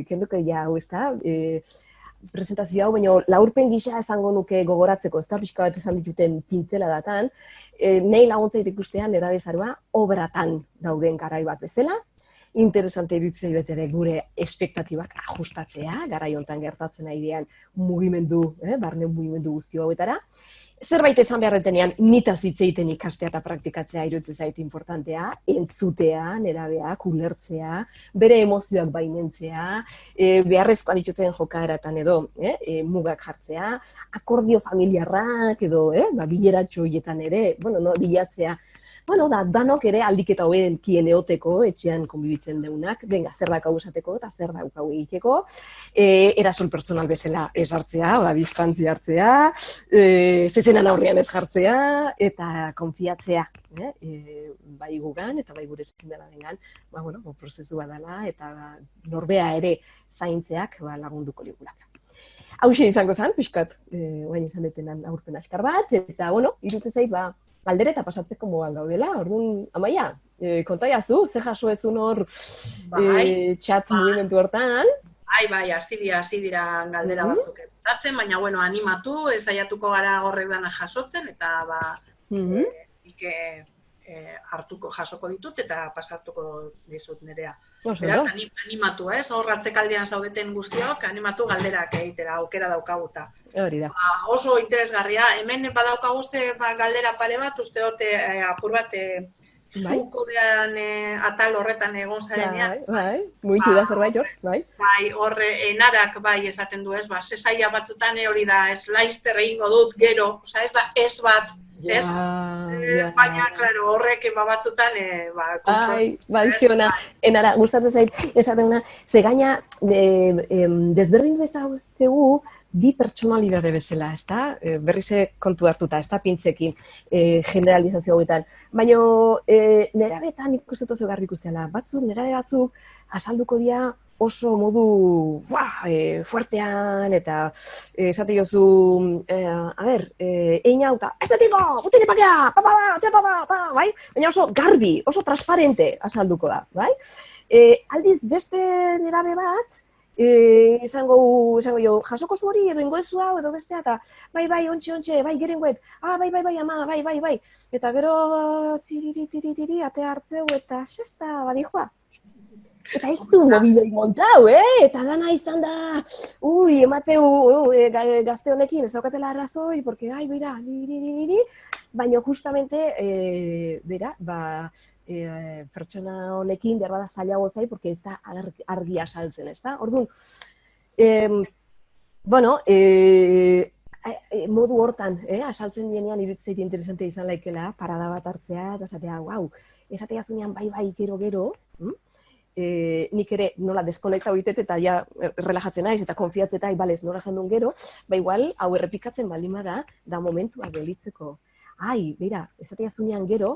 Speaker 2: kenduke ja hau ez da, presentazio hau, baina laurpen gisa esango nuke gogoratzeko, ez da pixka bat esan dituten pintzela datan, nahi laguntzait ikustean erabezaroa obratan dauden garai bat bezala, interesante iruditzei betere gure espektatibak ajustatzea, garai hontan gertatzen aidean mugimendu, barne mugimendu guzti hauetara, zerbait esan beharretenean, nitaz hitz egiten ikastea eta praktikatzea iruditzen zait importantea, entzutea, nerabeak, ulertzea, bere emozioak baimentzea, beharrezkoa dituten jokaeratan edo, mugak jartzea, akordio familiarrak edo, bileratxo horietan ere, bilatzea, danok ere aldiketa hobenkien eoteko, etxean konbibitzen deunak, venga, zer dakau esateko eta zer daukau egiteko, erasol pertsonal bezala ez hartzea, distantzia hartzea, zezenan aurrean ez jartzea, eta konfiatzea, bai gugan eta bai gure seme-alabengan, prozesua dela, eta norbea ere zaintzeak lagunduko ligulak. Hauxe izango zen, pixkat, oain izan detenan aurpen askar bat, eta, iruditzen zait, galdereta pasatzeko mogan gaudela, orduan, Amaia, kontaiazu, ze jaso ezun hor txat mugimendu hortan?
Speaker 1: Bai, hasi dira galdera batzuk etatzen, baina, animatu, saiatuko gara horrek dana jasotzen, eta, nik jasoko ditut eta pasatuko dizut nerea. Beraz, animatu, hor atzekaldean zaudeten guztiok, animatu galderak egitera, aukera daukaguta.
Speaker 2: Hori da.
Speaker 1: Oso interesgarria, hemen badaukagu ze galdera pare bat, uste dute apur bat zukodean atal horretan egon zarenean.
Speaker 2: Bai, muitu da zerbait hor, bai.
Speaker 1: Bai, hor enarak bai esaten du ez, zesaia batzutan hori da, ez laizter egingo dut gero, ez da ez bat, ez? Baina, klaro, horrek batzutan kontrol.
Speaker 2: Bai, enara, gustatzen zait, esatena, ze gaina desberdin bezalegu bi pertsonalidade bezala, ez da? Berrize kontu hartuta, ez da, pintzekin, generalizazio hauetan. Baina, nerabetan ikustetu oso garbi ikusteala. Nerabe batzuk azalduko dira oso modu fuertean, eta esate jozu, egin hau eta, ez detiko, utzi nipakea, bai? Baina oso garbi, oso transparente azalduko da, bai? Aldiz, beste nerabe bat, izango jo, jasoko zu hori edo ingoezu hau edo bestea, eta bai, ontxe, bai, gerengoet, bai, ama, bai. Eta gero, tiri, atea hartzeu, eta xesta, badijoa. Eta ez du mobiloi montau, eta dana izan da, emateu gazte honekin, ez daukatela arrazoi, porque, beira, baina justamente, pertsona honekin behar bada zailago zai, porque ez da argia saltzen, ez da? Orduan, modu hortan, asaltzen dienean iruditzeit interesante izan laikela, parada bat hartzea, eta esatea, esatea zunean bai, gero, nik ere nola deskonekta hoitet eta ja relajatzen naiz eta konfiatzen eta balez nola zandun gero, igual hau errepikatzen baldin bada, da momentua gelitzeko. Beira, esatea zunean gero,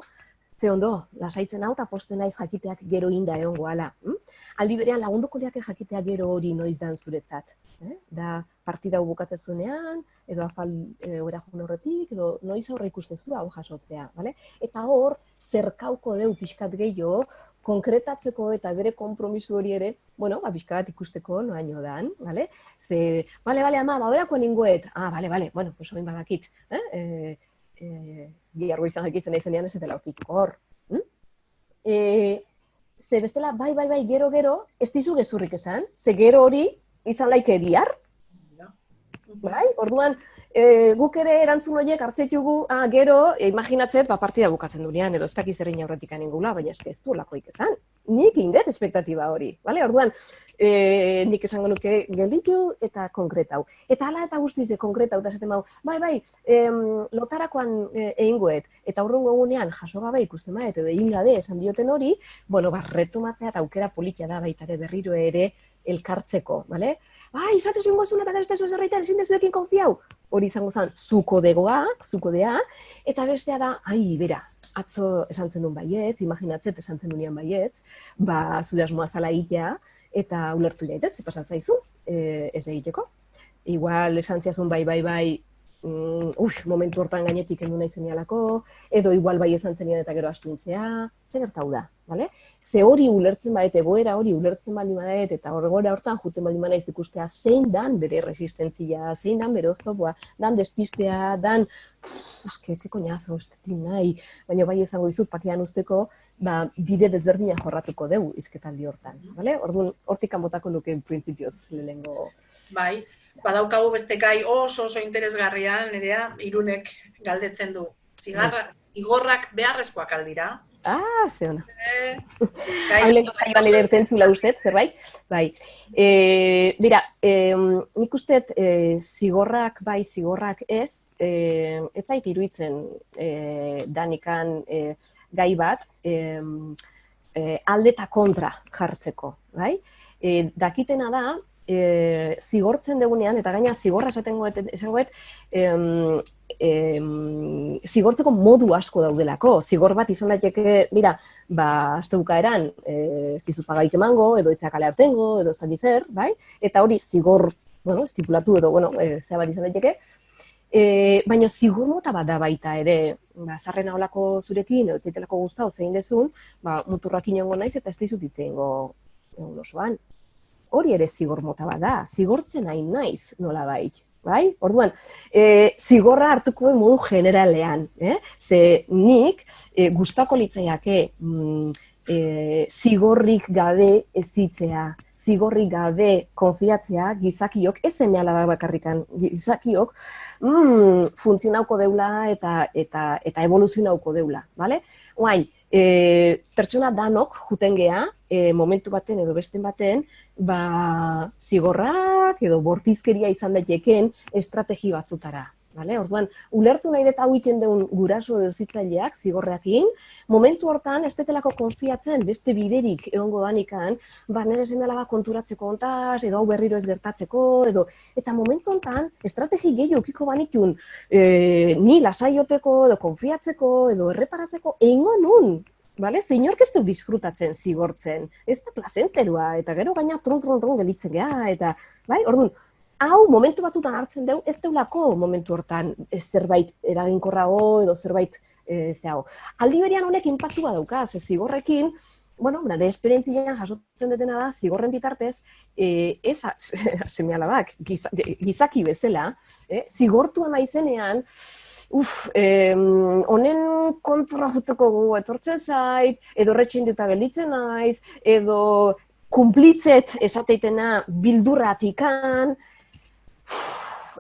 Speaker 2: Ze ondo, lasaitzen hau eta posten naiz jakiteak gero inda egon goala. Aldi berean lagunduko liake jakitea gero hori noiz dan zuretzat. Da partida hau bukatzen zuenean, edo afal erajun horretik, edo noiz aurre ikustezu hau jasotzea. Vale? Eta hor, zerkauko deu pixkat gehiago, konkretatzeko eta bere konpromisu hori ere, bueno, pixka bat ikusteko noaino dan, vale? Ze, bale, ama, horako ninguet, bale, bueno, pues oin badakit, giargo izan jakitzen naizenean ez dela aurkituko hor. Ze bestela, bai, gero, ez dizu gezurrik esan, ze gero hori izan laike bihar. Bai, orduan, guk ere erantzun horiek hartzetugu, gero, imaginatzet, partida bukatzen dunean, edo ez dakiz errein aurretik aningula, baina ez du lakoik ezan. Nik indet espektatiba hori, bale? Orduan, nik esango nuke gelditu eta konkretau. Eta hala eta guztiz konkretau, eta esaten mau, bai, lotarakoan egingoet, eta aurrungo egunean jaso gabe ikusten maet, edo egin gabe esan dioten hori, bueno, retomatzea eta aukera politia da baitare berriro ere elkartzeko, bale? Izatez ingo zuen eta gaztezu zerreitan, ezin dezuekin konfiau. Hori izango zen, zukodea, eta bestea da, bera, atzo esan zenun baietz, imaginatzet esan zenunean baietz, zure asmoa zala egitea, eta ulertu jaitez, zepasan zaizu, ez egiteko. Igual esan ziazun bai, momentu hortan gainetik endu nahi zenialako, edo igual bai esan zenian eta gero astu nintzea, zer gertau da, bale? Ze hori ulertzen badet, egoera hori ulertzen baldin badet, eta egoera hortan juten baldin badaiz ikustea zein dan bere resistentzia, zein dan bere oztopoa, dan despistea, dan, que koñazo, ez dut nahi, baina bai esango dizut partidan usteko, bide desberdina jorratuko dugu izketaldi hortan, bale? Orduan, hortik botako nuke printzipioz lehenengo.
Speaker 1: Bai, badaukagu beste gai oso interesgarria, Nerea, Irunek galdetzen du. Zigorrak beharrezkoak aldira?
Speaker 2: Ze hona. Hauleko zaiban ere ertentzula ustez, zerbait? Bai. Bera, nik ustez zigorrak bai, zigorrak ez zait iruditzen danikan gai bat alde eta kontra jartzeko, bai? Dakitena da, zigortzen degunean, eta gaina zigorra esaten goet, zigortzeko modu asko daudelako. Zigor bat izan daiteke, mira, aste bukaeran ez dizut pagaik emango, edo itzak ale hartengo, edo ez da dizer, bai? Eta hori zigor, estipulatu edo, zea bat izan daiteke. Baina zigor mota bat da baita ere, zarrena holako zurekin, edo txetelako guztau zein dezun, muturrak inongo naiz eta ez dizut itzeingo osoan. Hori ere zigor mota bat da, zigortzen hain naiz nola bai? Orduan, zigorra hartuko den modu generalean, ze nik gustako litzaiake zigorrik gabe ez ditzea, zigorrik gabe konfiatzea gizakiok, ez seme-alaba bakarrikan gizakiok, funtzionauko deula eta evoluzionauko deula, bale? Oain, pertsona danok juten gea, momentu baten edo besten baten, zigorrak edo bortizkeria izan daiteken estrategi batzutara. Orduan, ulertu nahi dut hau iten deun guraso edo zitzaileak zigorrekin, momentu hortan ez detelako konfiatzen beste biderik egongo danikan, nire seme-alaba konturatzeko ontaz, edo hau berriro ez gertatzeko, eta momentu hontan estrategi gehiago ukiko banikun ni lasaioteko edo konfiatzeko edo erreparatzeko eingo nun. Zeinork ez du disfrutatzen zigortzen, ez da plazenterua, eta gero gaina tron gelditzen geha, eta, orduan, hau momentu batzutan hartzen dugu, ez deulako momentu hortan zerbait eraginkorrago edo zerbait zehago. Aldi berean honek inpaktua dauka, ze zigorrekin, nire esperientzian jasotzen detena da, zigorren bitartez, ez seme-alabak, gizaki bezala, zigortua naizenean, honen kontra juteko gogo etortzen zait, edo retxin duta gelditzen naiz, edo kumplitzet esateitena bildurratikan,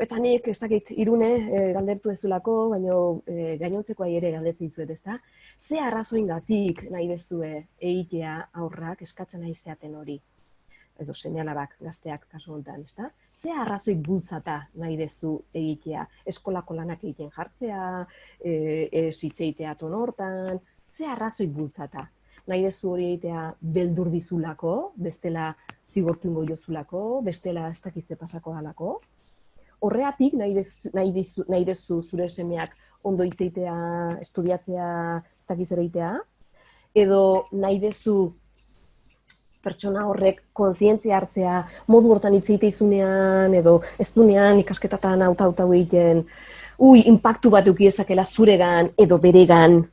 Speaker 2: eta nik ez dakit Irune galdertu ezulako, baina gainontzekoa ere galdetzen izuet, ezta? Ze arrazoingatik nahi dezue egitea aurrak eskatzen nahi zeaten hori? Edo seme-alabak gazteak kasu honetan, ezta? Ze arrazoik bultzata nahi dezu egitea? Eskolako lanak egiten jartzea, zitzeitea ton hortan, ze arrazoik bultzata? Nahi dezu hori egitea beldur dizulako, bestela zigortu ingo jozulako, bestela ez dakizte pasako dalako? Horreatik nahi dezu zure semeak ondo itzeitea, estudiatzea, ez dakiz ere itea, edo nahi dezu pertsona horrek kontzientzia hartzea, modu hortan itzeite izunean, edo ez dunean ikasketatan hau egiten, inpaktu bat eukiezakela zuregan edo beregan,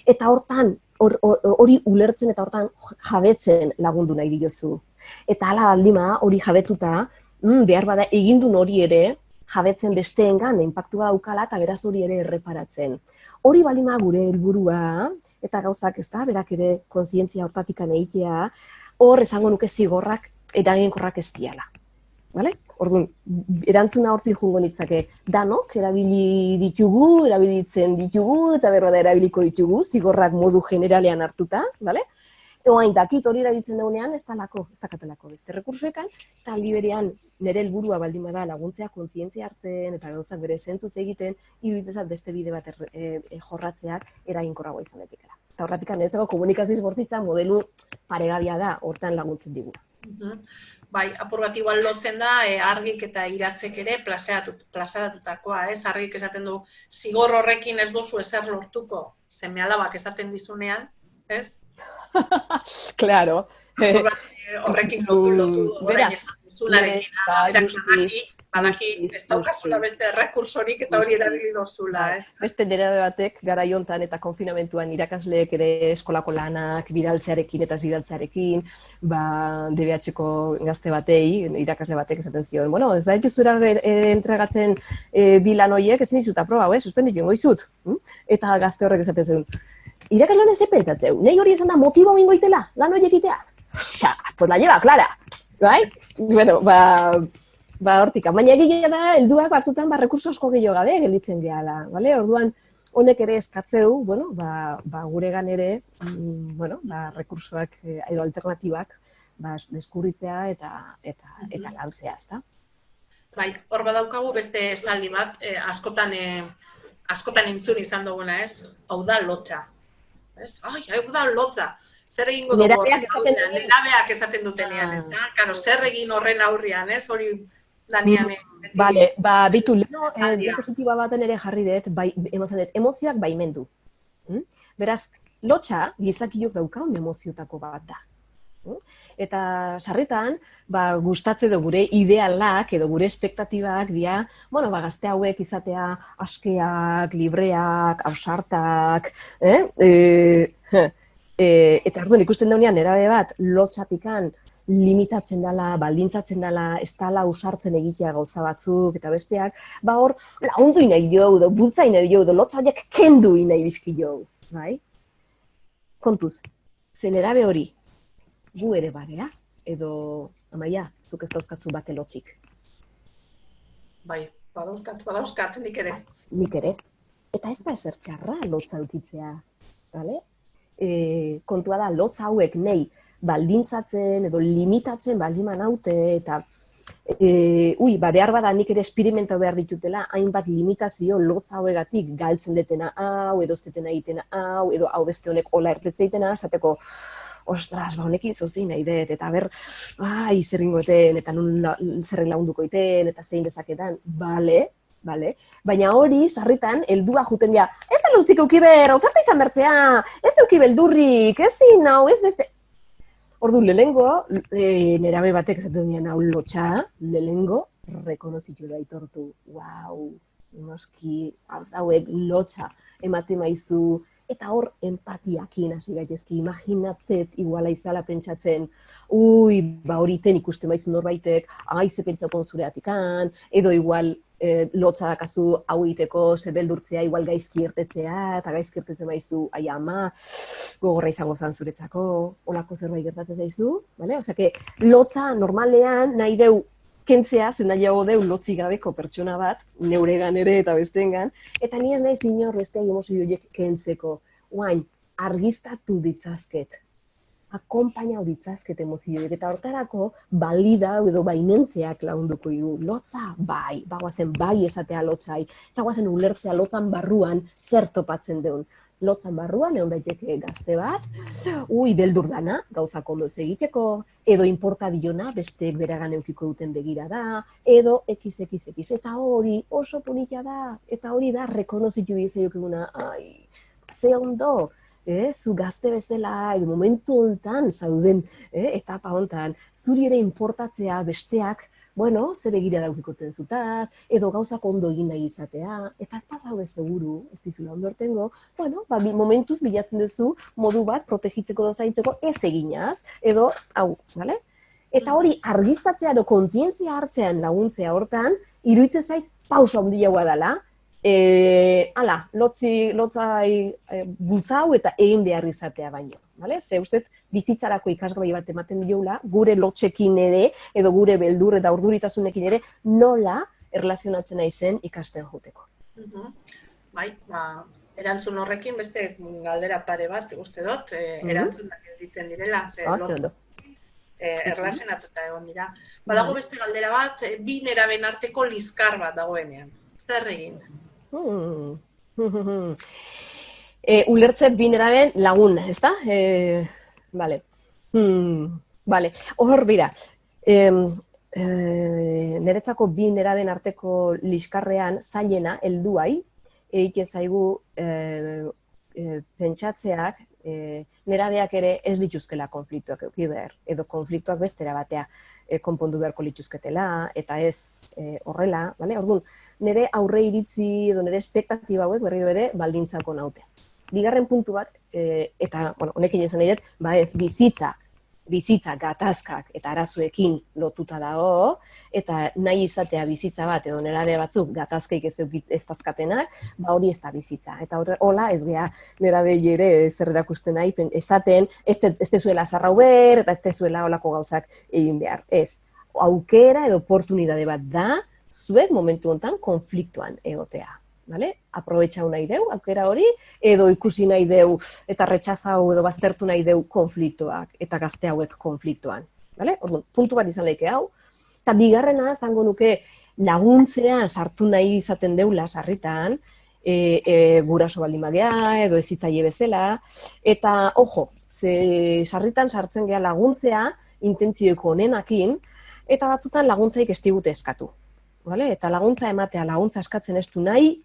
Speaker 2: eta hortan, hori ulertzen eta hortan jabetzen lagundu nahi diozu. Eta hala aldima, hori jabetuta, behar bada egindun hori ere, jabetzen besteengan, inpaktua daukala eta beraz hori ere erreparatzen. Hori baldima gure helburua, eta gauzak ez da, berak ere kontzientzia hortatikan egitea, hor esango nuke zigorrak eraginkorrak ez diala. Vale? Orduan, erantzuna hortik jungo nitzake, danok erabilitzen ditugu, eta berbada erabiliko ditugu, zigorrak modu generalean hartuta, vale? Oain dakit hori erabiltzen daunean ez dakatelako beste rekursoekan, eta aldi berean nire helburua baldin bada laguntzea kontzientzia hartzen eta gauzak bere zentzuz egiten, iruditzat beste bide bat jorratzeak eraginkorragoa izan daitekeela. Eta horretik niretzako komunikazioz bortitza modelu paregabea da, hortan laguntzen digu.
Speaker 1: Bai, apur bat igual lotzen da, argik eta iratzek ere plazaratutakoa, ez? Argik esaten du, zigor horrekin ez duzu ezer lortuko, seme-alabak esaten dizunean, ez?
Speaker 2: Claro.
Speaker 1: Horrekin lotu, orain esaten dizunarekin, badaki, ez daukazula beste rekursorik eta hori erabili dozula, ez?
Speaker 2: Beste nerabe batek, gara jontan eta konfinamentuan irakasleek ere eskolako lanak bidaltzearekin eta ez bidaltzearekin, DBH-ko gazte batei, irakasle batek esaten zion, bueno, ez da dituzura entregatzen bilan horiek, ezin dizut aproba, suspenditu ingo izut. Eta gazte horrek esaten zion, irakaslean ez pentsatzeu, nahi hori esan da motibo ingo itela, lan horiek itea? Xa, pues la lleva, Clara, bai? Bueno, hortika, baina egia da, helduak batzutan rekurso asko gehiago gabe gelditzen gehala, bale? Orduan, honek ere eskatzeu, guregan ere, rekursoak edo alternatibak deskurritzea eta lantzea, ezta?
Speaker 1: Bai, hor badaukagu beste esaldi bat, askotan entzun izan duguna, ez? Hau da lotza. Ai, hau da lotza. Zer egingo dugu nerabeak esaten dutenean, ez da? Karo, zer egin horren aurrian, ez? Hori lanian.
Speaker 2: Bale, bitu, diapositiba baten ere jarri dut, emozioak baimendu. Beraz, lotxa gizakiok daukaun emoziotako bat da. Eta sarritan, gustatze edo gure idealak edo gure espektatibak dira, gazte hauek izatea askeak, libreak, ausartak, eta orduan ikusten daunean nerabe bat lotxatikan limitatzen dela, baldintzatzen dela, ez dela usartzen egitea gauza batzuk eta besteak, hor laundu nahi jo, bultza nahi jo, lotxaiak kendu nahi dizki jo, bai? Kontuz, zen nerabe hori, gu ere bagea, edo, Amaia, zuk ez dauzkatzu bate lotxik.
Speaker 1: Bai, badauzkat, nik ere.
Speaker 2: Nik ere. Eta ez da ezer txarra lotza eukitzea, bale? Kontua da, lotza hauek nahi baldintzatzen edo limitatzen baldiman haute, eta behar bada nik ere esperimentau behar ditutela, hainbat limitazio lotza hauegatik galtzen detena hau, edo ez detena egitena hau, edo hau beste honek hola ertetze egitena, esateko, ostras, honekin zozein nahi dut, eta zer ingoeten, eta zerren lagunduko iten, eta zein dezaketan, bale, baina hori, sarritan, heldua juten dira, ez da lotzik eukiber, ausarta izan bertzea, ez euki beldurrik, ez zin, hau, ez beste. Ordu, lehengo, nerabe batek esaten dian hau lotxa, lehengo, rekonozitu da itortu, noski, hauek lotxa ematen maizu, eta hor empatiakin hasi gaitezki, imaginatzet iguala izala pentsatzen, horiten ikusten maizu norbaitek, ze pentsapon zureatikan, edo igual lotza dakazu hau egiteko zebeldurtzea, igual gaizki irtetzea, eta gaizki irtetzen maizu, ama, gogorra izango zan zuretzako, olako zerbait gertatzen zaizu, bale? Osea, lotza normalean nahi deu kentzea, zen nahiago deu lotzi gabeko pertsona bat, neuregan ere eta besteengan, eta ni ez nahi zinor beste emozio horiek kentzeko. Oain, argiztatu ditzazket, akompainau ditzazket emozio horiek, eta hortarako balida edo baimentzeak lagunduko dugu. Lotza, guazen bai esatea lotzai, eta guazen ulertzea lotzan barruan zer topatzen deun. lotzan barruan, egon daiteke gazte bat, beldur dana, gauzak ondo ez egiteko, edo inporta diona, besteek beragan eukiko duten begira da, edo x. Eta hori oso polita da, eta hori da rekonozitu dizaiokeguna, ze ondo, zu gazte bezala, edo momentu hontan zauden, etapa hontan, zuri ere importatzea besteak, ze begira daukikoten zutaz, edo gauzak ondo egin nahi izatea, eta ez zaude seguru, ez dizula ondo ertengo, momentuz bilatzen duzu modu bat protegitzeko dozaitzeko ez eginaz, edo, bale? Eta hori argiztatzea edo kontzientzia hartzean laguntzea hortan, iruditzen zait pausa handiagoa dela, lotzai bultzau eta egin behar izatea baino. Ze ustez, bizitzarako ikasgai bat ematen diola, gure lotxekin ere, edo gure beldur eta urduritasunekin ere, nola erlazionatzen naizen ikasten joteko.
Speaker 1: Bai, erantzun horrekin beste galdera pare bat, uste dut, erantzunak egiten direla, erlazionatuta egon dira. Badago beste galdera bat, bi neraben arteko liskar bat dagoenean. Zer egin?
Speaker 2: Ulertzet bi neraben lagun, ezta? Bale. Hor bira, niretzako bi neraben arteko liskarrean zailena, helduai, egiten zaigu pentsatzeak nerabeak ere ez lituzkela konfliktuak eduki behar, edo konfliktuak bestera batea konpondu beharko lituzketela, eta ez horrela, orduan, nire aurre iritzi edo nire espektatiba hauek berriro ere baldintzako naute. Bigarren puntu bat, eta honekin esan nahi dut, ez bizitza gatazkak eta arazoekin lotuta dago, eta nahi izatea bizitza bat edo nerabe batzuk gatazkeik ez dazkatenak, hori ez da bizitza. Eta hola ez geha nerabe ere zer erakusten nahi, esaten ez dezuela zarrau behar, eta ez dezuela holako gauzak egin behar. Ez, aukera edo oportunidade bat da, zuek momentu honetan konfliktuan egotea. Aprobetxau nahi deu, aukera hori, edo ikusi nahi deu, eta retxazau edo baztertu nahi deu konfliktoak, eta gazte hauek konfliktoan. Puntu bat izan leike hau. Eta bigarrena, zango nuke, laguntzean sartu nahi izaten deula sarritan, guraso baldin bagea, edo ezitzaile bezala, eta, sarritan sartzen gea laguntzea, intentzioeko honenakin, eta batzutan laguntzaik ez digute eskatu. Eta laguntza ematea, laguntza eskatzen ez du nahi,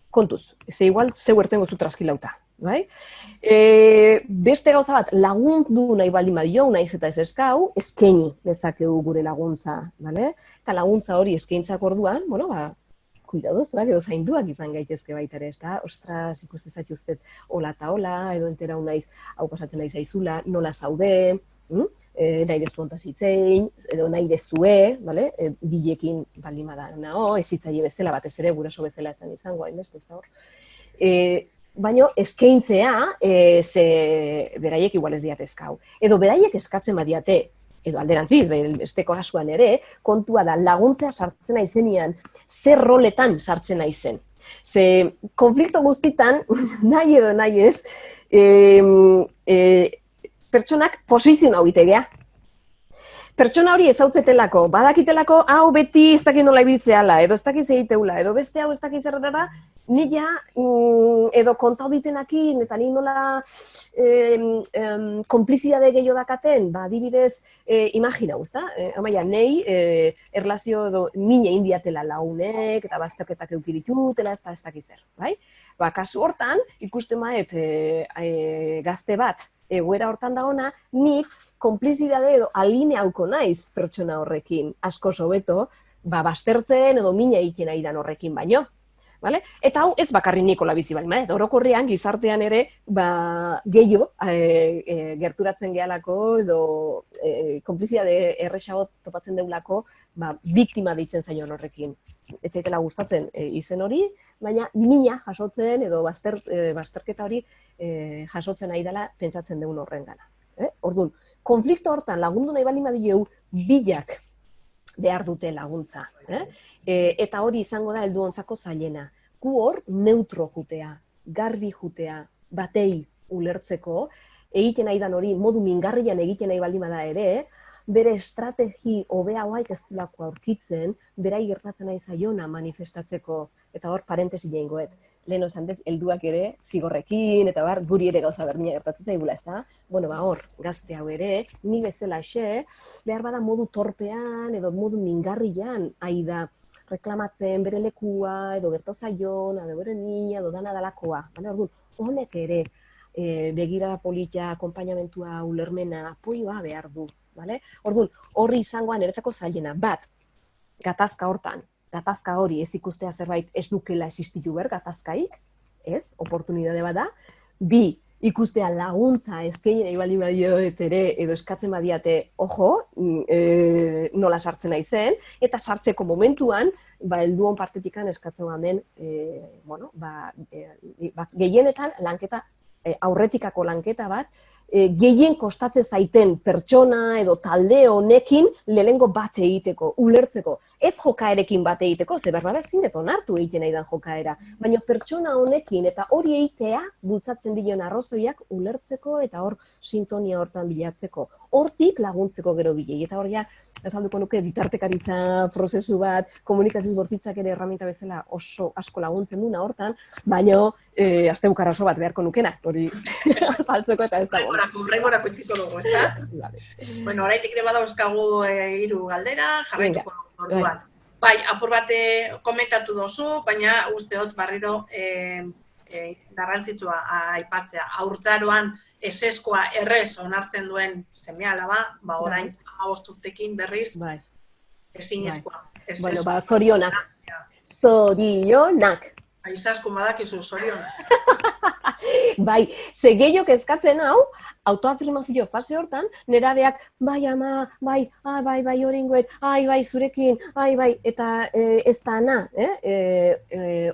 Speaker 2: kontuz, igual zeu ertengo zu traskilauta. Beste gauza bat, lagundu nahi baldin badio, nahiz eta ez eskau, eskaini dezakegu gure laguntza. Eta laguntza hori eskaintzak orduan, kuidaduz, edo zainduak izan gaitezke baita ere, ostras, ikustezak uztet hola eta hola, edo enterau naiz, hau pasatzen nahi zaizula, nola zaude, nahi dezu ontazitzein, edo nahi dezue, bilekin baldin bada ezitzaile bezala, batez ere guraso bezala etan izango, hainbeste, ez da hor. Baina eskaintzea, ze beraiek igual ez diatezkau. Edo beraiek eskatzen badiate, edo alderantziz, besteko kasuan ere, kontua da laguntzea sartzen naizenian, zer roletan sartzen naizen. Ze konflikto guztitan, nahi edo nahi ez, pertsonak posizioa egitea. Pertsona hori ezautzetelako, badakitelako, hau beti ez dakit nola ibiltzeala, edo ez dakit egiteula, edo beste hau ez dakit zerrera, nila edo kontau ditenakin, eta ni nola konplizidade gehiago dakaten, adibidez, imaginau, ez da? Amaia, nahi erlazio edo mine indiatela launek, eta bazterketak eukiditutela, ez dakit zer, bai? Kasu hortan, ikusten maet gazte bat, egoera hortan dagoena, nik konplizidade edo alineauko naiz pertsona horrekin asko sobeto, baztertzen edo mina egiten aidan horrekin baino. Eta hau ez bakarri nikola bizi baina, orokorrean gizartean ere gehiago gerturatzen gehalako edo konplizidade erresago topatzen deulako biktima deitzen zaion horrekin. Ez zaitela gustatzen izen hori, baina mina jasotzen edo bazterketa hori jasotzen ari dela pentsatzen deun horren gana. Orduan, konflikto hortan lagundu nahi baldin badileu bilak behar dute laguntza. Eta hori izango da helduontzako zailena. Gu hor neutro jutea, garbi jutea, batei ulertzeko, egiten nahi dan hori modu mingarrian egiten nahi baldin bada ere, bere estrategi hobea hoaik ez dulako aurkitzen, berai gertatzen nahi zaiona manifestatzeko, eta hor parentesi jaingoet. lehen osan dut, helduak ere, zigorrekin, eta guri ere gauza berdina gertatzen zaigula, ez da? Bueno, hor, gazte hau ere, ni bezala behar bada modu torpean, edo modu mingarrian, da, reklamatzen bere lekua, edo berto zaion, edo bere nina, edo dana dalakoa. Orduan, honek ere, begirada polita, akompainamentua, ulermena, apoioa behar du. Orduan, horri izangoan niretzako zailena, bat, gatazka hortan, gatazka hori ez ikustea zerbait ez dukela existitu behar gatazkaik, ez, oportunidade bada. Bi, ikustea laguntza eskaini nahi baldin badioet ere, edo eskatzen badiate, ojo, nola sartzen naizen, eta sartzeko momentuan, helduon partetikan eskatzen hemen, gehienetan lanketa, aurretikako lanketa bat, gehien kostatzen zaiten pertsona edo talde honekin lehengo bat egiteko, ulertzeko. Ez jokaerekin bat egiteko, ze berbada ezin dut onartu egiten nahi den jokaera. Baina pertsona honekin eta hori egitea bultzatzen dion arrazoiak ulertzeko eta hor sintonia hortan bilatzeko. Hortik laguntzeko gero bilei. Eta hor ja, esalduko nuke bitartekaritza prozesu bat, komunikazioz bortitzak ere erraminta bezala oso asko laguntzen duna hortan, baina astebukar oso bat beharko nukena, hori azaltzeko eta ez dago.
Speaker 1: Urrengorako utziko dugu, ez da? Bueno, oraitik ere badauzkagu 3 galdera, jarraituko orduan. Bai, apur bate komentatu dozu, baina usteot barriro garrantzitsua aipatzea. Haurtzaroan eseskoa errez onartzen duen seme-alaba, orain 15 urtekin berriz ezinezkoa.
Speaker 2: Bueno, zorionak. Zorionak.
Speaker 1: Aizasko badakizu, zorionak.
Speaker 2: Bai, ze gehiok eskatzen hau, autoafirmazio fase hortan, nerabeak, bai ama, bai oringoet, bai zurekin, bai, eta ez da ana,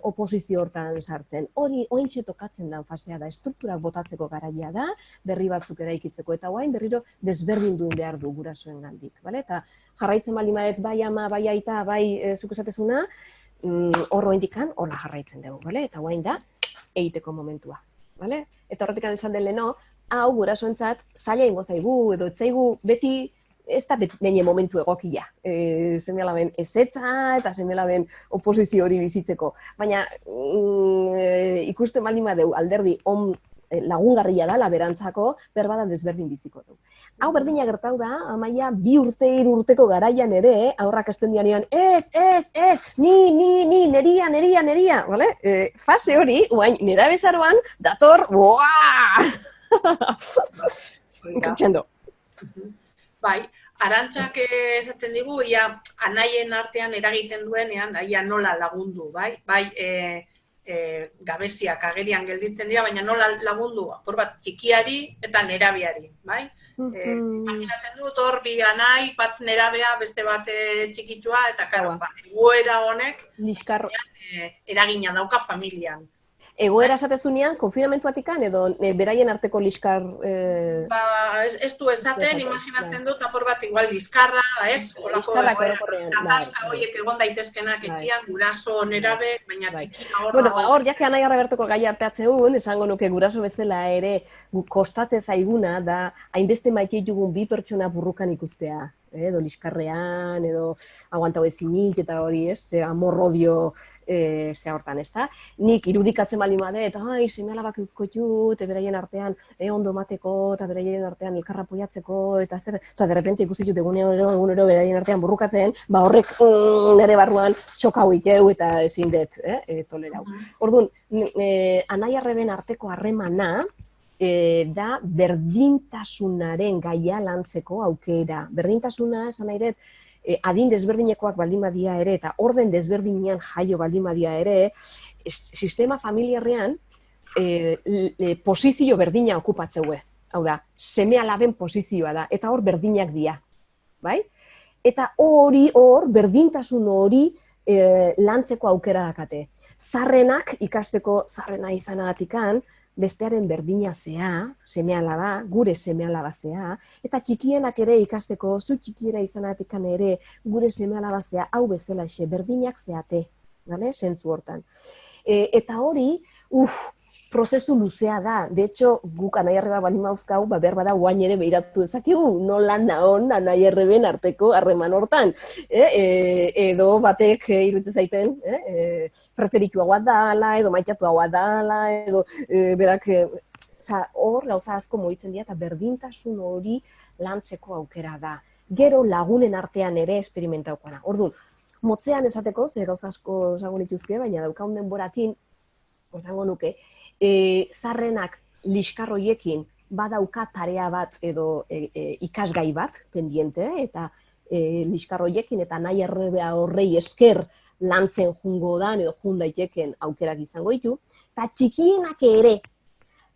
Speaker 2: oposizio hortan sartzen. Hori ointxe tokatzen den fasea da, estrukturak botatzeko garaia da, berri batzuk eraikitzeko, eta guain berriro desberdindu behar du gurasoen gandik. Eta jarraitzen baldin badet, bai ama, bai aita, bai zuk esatezuna, horro indikan, horla jarraitzen dugu, eta guain da, egiteko momentua. Eta horretik esan den leheno, hau gurasoentzat zaila ingo zaigu, edo ez zaigu beti, ez da beti momentu egokia. Seme-alaben ezetza eta seme-alaben oposizio hori bizitzeko. Baina ikusten baldin badeu alderdi lagungarria da, laberantzako, berbada desberdin biziko du. Hau berdina gertau da, Amaia, 2 urte, 3 urteko garaian ere, aurrak esten dianean, ez, ni, neria, fase hori, guain, nera bezaroan, dator, Ikutxendo.
Speaker 1: Bai, Arantxak esaten digu, anaien artean eragiten duenean, nola lagundu, bai, gabeziak agerian gelditzen dira, baina nola lagundu, apur bat txikiari eta nerabeari, bai? Imaginatzen dut hor bi anai, bat nerabea, beste bat txikitua, eta egoera honek eragina dauka familian.
Speaker 2: Egoera esatezunean, konfinamentuatikan edo beraien arteko liskar...
Speaker 1: Ez du esaten, imaginatzen dut, apur bat igual liskarra, ez?
Speaker 2: Liskarrak orokorrean.
Speaker 1: Gatazka horiek egon daitezkenak etxian, guraso, nerabe, baina txikina hor...
Speaker 2: Bueno, hor, jake anai arrabertoko gai hartatzeun, esango nuke guraso bezala ere kostatze zaiguna da hainbeste maite ditugun 2 pertsona burrukan ikustea. Edo liskarrean, edo aguantau ezinik, eta hori ez, amor-odio hortan, ez da? Nik irudikatzen baldin badet, seme-alabak ikutut, beraien artean ondo mateko, eta beraien artean elkarra apoiatzeko, eta derrepente ikustitut egunero beraien artean burrukatzen, horrek nire barruan txokau iteu eta ezin dut tolerau. Orduan, anai arreben arteko harremana, da berdintasunaren gaia lantzeko aukera. Berdintasuna, esan nahi dut, adin desberdinekoak baldin badia ere, eta orden desberdinean jaio baldin badia ere, sistema familiarrean posizio berdina okupatzeue. Hau da, seme-alaben posizioa da, eta hor berdinak dira. Eta hor, berdintasun hori lantzeko aukera dakate. Zarrenak, ikasteko zarrena izanagatikan, bestearen berdina zea, seme-alaba, gure seme-alaba zea, eta txikienak ere ikasteko, zu txikiera izanatikan ere, gure seme-alaba zea, hau bezala berdinak zeate, sentzu hortan. Eta hori, prozesu luzea da. De hecho, guk anai-arreba baldin mauzkau, behar bada guain ere behiratu dezakegu, nola naon anai-arreben arteko harreman hortan. Edo batek iruditzen zaiten, preferituagoa dala, edo maitatuagoa dala, edo berak, hor gauza asko moitzen dira, eta berdintasun hori lantzeko aukera da. Gero lagunen artean ere esperimentaukoana. Orduan, motzean esateko, ze gauza asko esango nituzke, baina daukaun denborakin, esango nuke, zarrenak liskarroiekin badauka tarea bat edo ikasgai bat pendiente, eta liskarroiekin eta nahi errebea horrei esker lantzen jungo dan edo jun daiteken aukerak izango ditu, eta txikienak ere,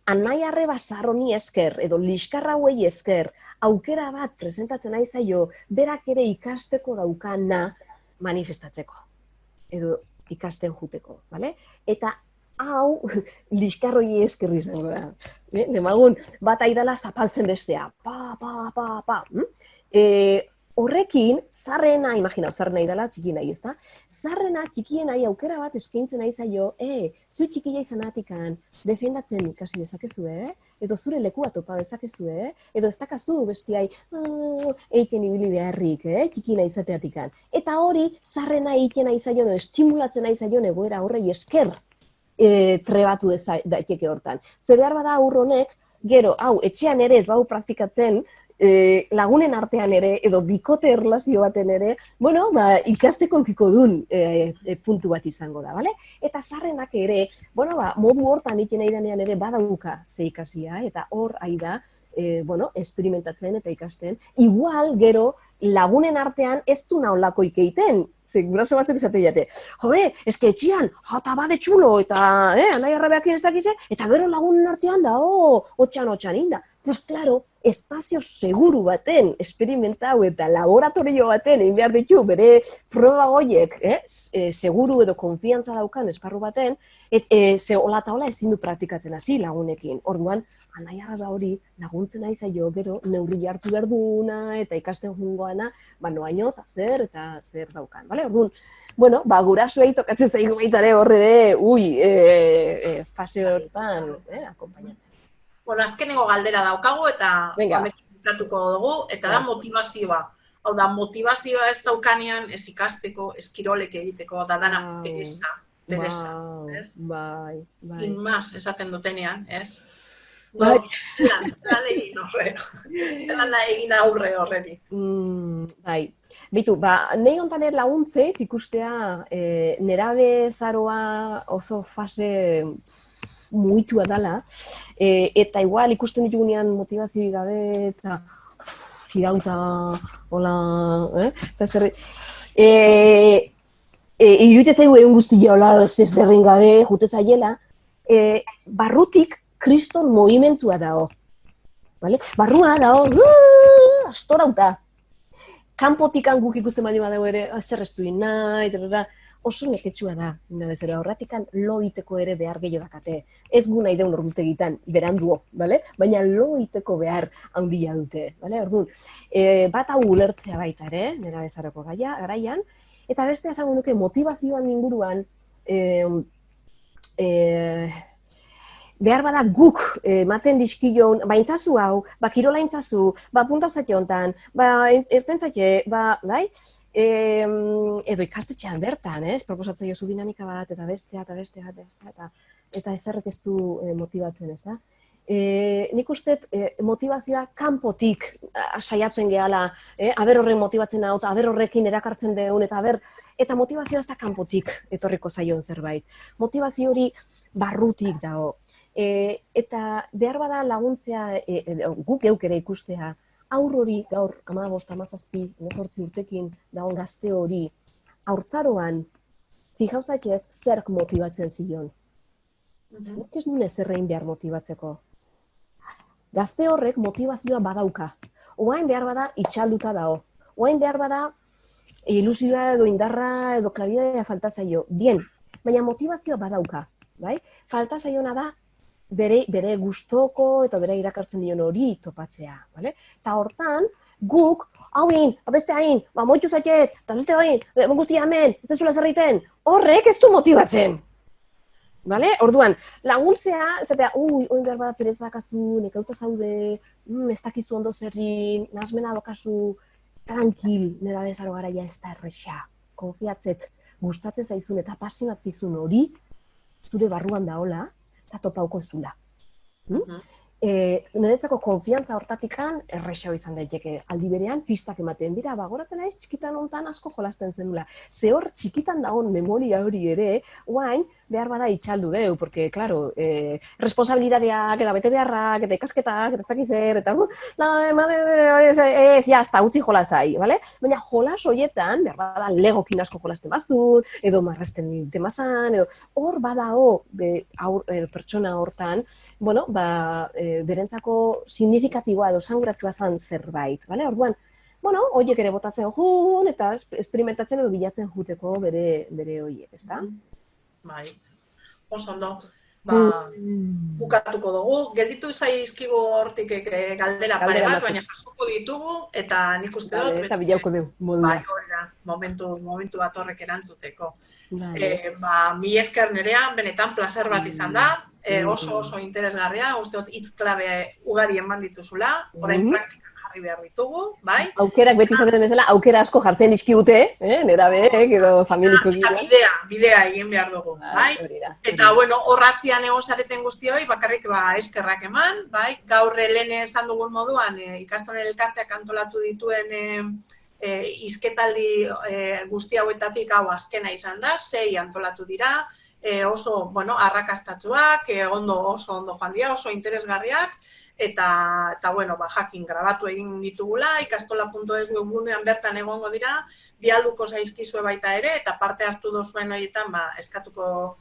Speaker 2: anai arreba zarroni esker edo liskarra hauei esker aukera bat presentatzen nahi zaio, berak ere ikasteko daukana manifestatzeko, edo ikasten juteko, bale? Eta hau, liskarroi eskerri izango da. Demagun, bat aidala zapaltzen bestea. Horrekin, zarrena, imaginau, zarrena idala, txikien nahi, ezta? Zarrena, txikien nahi, aukera bat eskaintzen nahi zaio, zu txikia izanatikan, defendatzen ikasi dezakezu, edo zure lekua topa dezakezu, edo ez dakazu bestiai, eiken ibili beharrik, txiki nahi izateatikan. Eta hori, zarrena eiken nahi zaio, estimulatzen nahi zaio, egoera horrei esker trebatu daiteke hortan. Ze behar bada aur honek, gero, hau, etxean ere ez bau praktikatzen, lagunen artean ere, edo bikote erlazio baten ere, bueno, ikasteko eukiko dun puntu bat izango da, bale? Eta zarrenak ere, bueno, modu hortan iten nahi denean ere badauka ze ikasia, eta hor aida, bueno, experimentatzen eta ikasten. Igual, gero, lagunen artean ez du naholako ikeiten. Ze guraso batzuk izate jate. Jobe, eske etxian, jata bade txulo, eta anai arrabeakin ez dakize, eta gero lagunen artean da, otxan inda. Pues, claro, espazio seguru baten, esperimentau eta laboratorio baten, egin behar ditu, bere proba goiek, seguru edo konfiantza daukan esparru baten, ze hola eta hola ezin du praktikatzen hasi lagunekin. Orduan, anai arraba hori laguntzen nahi zaio gero, neurri hartu behar duena eta ikasten jungoana, noaino eta zer daukan. Orduan, bueno, gurasoei tokatzen zaigu baitare horre, fase hortan, akompainatzen.
Speaker 1: Bueno, azkenengo galdera daukagu eta honetuko dugu, eta da motivazioa. Hau da, motivazioa ez daukanean, ez ikasteko, ez kirolek egiteko, da dana pereza.
Speaker 2: Bai.
Speaker 1: Inmaz esaten dutenean, ez? Bai. Zelan egin aurre horreri.
Speaker 2: Bai. Bitu, nahi ontan laguntzeit ikustea nerabe zaroa oso fase muitua dala, eta igual ikusten ditugunean motivazioi gabe, eta tirauta, hola, eta zer... Iruite zaigu egun guztia hola ez derrin gabe, jute zaiela, barrutik kriston movimentua dao. Barrua dao, astorauta. Kanpotikan guk ikusten badi badago ere, zer ez duin nahi, oso neketsua da, horratikan lo iteko ere behar gehiago dakate. Ez gu nahi deun ordutegitan, beranduo, baina lo iteko behar handia dute. Orduan, bat hau ulertzea baita ere, nera bezaroko garaian, eta beste esango nuke motivazioan inguruan, behar bada guk maten dizkion, intzazu hau, kirola intzazu, punta uzate honetan, ertentzake, bai? Edo ikastetxean bertan, proposatzen jozu dinamika bat, eta bestea, eta ezerrek ez du motibatzen, ez da? Nik uste motivazioa kanpotik saiatzen gehala, aber horren motibatzen hau, aber horrekin erakartzen deun, eta motivazioa ez da kanpotik etorriko zaion zerbait. Motivazio hori barrutik dago. Eta behar bada laguntzea, guk geuk ere ikustea, aur hori gaur 15, 17 urtekin dagoen gazte hori, haurtzaroan, fijauzak ez zerk motibatzen zion. Nik ez nuen ezerrein behar motibatzeko. Gazte horrek motivazioa badauka. Oain behar bada itxalduta dago. Oain behar bada ilusioa edo indarra edo klaridadea falta zaio. Bien, baina motivazioa badauka. Falta zaiona da bere gustoko eta bere irakartzen dion hori topatzea. Eta hortan, guk, hauin, beste hain, moitu zaitet, eta beste hain, guztia hemen, ez dezula zerriten, horrek ez du motibatzen. Vale? Orduan, laguntzea, zatea, oin behar bada pereza dakazu, nekauta zaude, ez dakizu ondo zerrin, nahasmena dokazu, tranquil, nera bezaro garaia ez da erresa. Konfiatzet, gustatzen zaizun eta pasionatzizun hori, zure barruan daola, eta topauko zula. Niretzako konfiantza hortatikan errexau izan daiteke. Aldi berean, pistak ematen dira, bagoratzen naiz txikitan hontan asko jolasten zenula. Ze hor txikitan dagoen memoria hori ere, guain, behar bada itxaldu deu, porque, claro, responsabilidadeak, eta bete beharrak, eta ikasketak, eta ez dakiz zer, eta ez, jazta, utzi jolasai, bale? Baina jolas horietan, behar bada legokin asko jolasten bazun, edo marrazten temazan, edo hor badao pertsona hortan, bueno, berentzako signifikatiboa edo esanguratsua zan zerbait, bale? Orduan, bueno, horiek ere botatzen jun, eta experimentatzen edo bilatzen juteko bere horiek, ezta?
Speaker 1: Bai, oso ondo. Bukatuko dugu. Gelditu zaizkigu hortik galdera pare bat, baina jasuko ditugu, eta nik uste dut...
Speaker 2: Eta bilauko dugu, modua.
Speaker 1: Bai, momentu bat horrek erantzuteko. Mi esker Nerea, benetan placer bat izan da, oso interesgarria, uste dut hitz klabe ugari eman dituzula, orain praktikan jarri behar ditugu, bai?
Speaker 2: Aukerak beti izaten bezala, aukera asko jartzen dizkigute, nerabeek edo familiko
Speaker 1: gila. Eta bidea egin behar dugu, bai? Eta, bueno, horratzian egon zareten guztioi, bakarrik eskerrak eman, bai? Gaur lehen esan dugun moduan, ikastolen elkarteak antolatu dituen izketaldi guzti hauetatik hau azkena izan da, 6 antolatu dira, oso, bueno, arrakastatsuak, oso ondo joan dira, oso interesgarriak, eta bueno, jakin grabatu egin ditugula, ikastola.es webgunean bertan egongo dira, bialduko zaizkizue baita ere, eta parte hartu dozuen horietan, eskatuko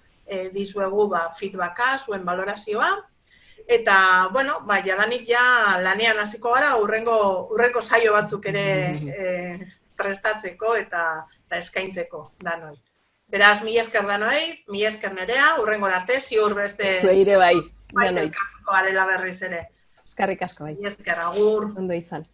Speaker 1: dizuegu feedbacka, zuen valorazioa, eta, bueno, jadanik lanean hasiko gara, urrengo saio batzuk ere prestatzeko eta eskaintzeko danoi. Beraz, mi esker danoi, mi esker Nerea, urrengo arte, ziur beste...
Speaker 2: Zueire bai,
Speaker 1: danoi. Elkartuko garela berriz ere.
Speaker 2: Eskarrik asko bai.
Speaker 1: Mi esker, agur.
Speaker 2: Ondo izan.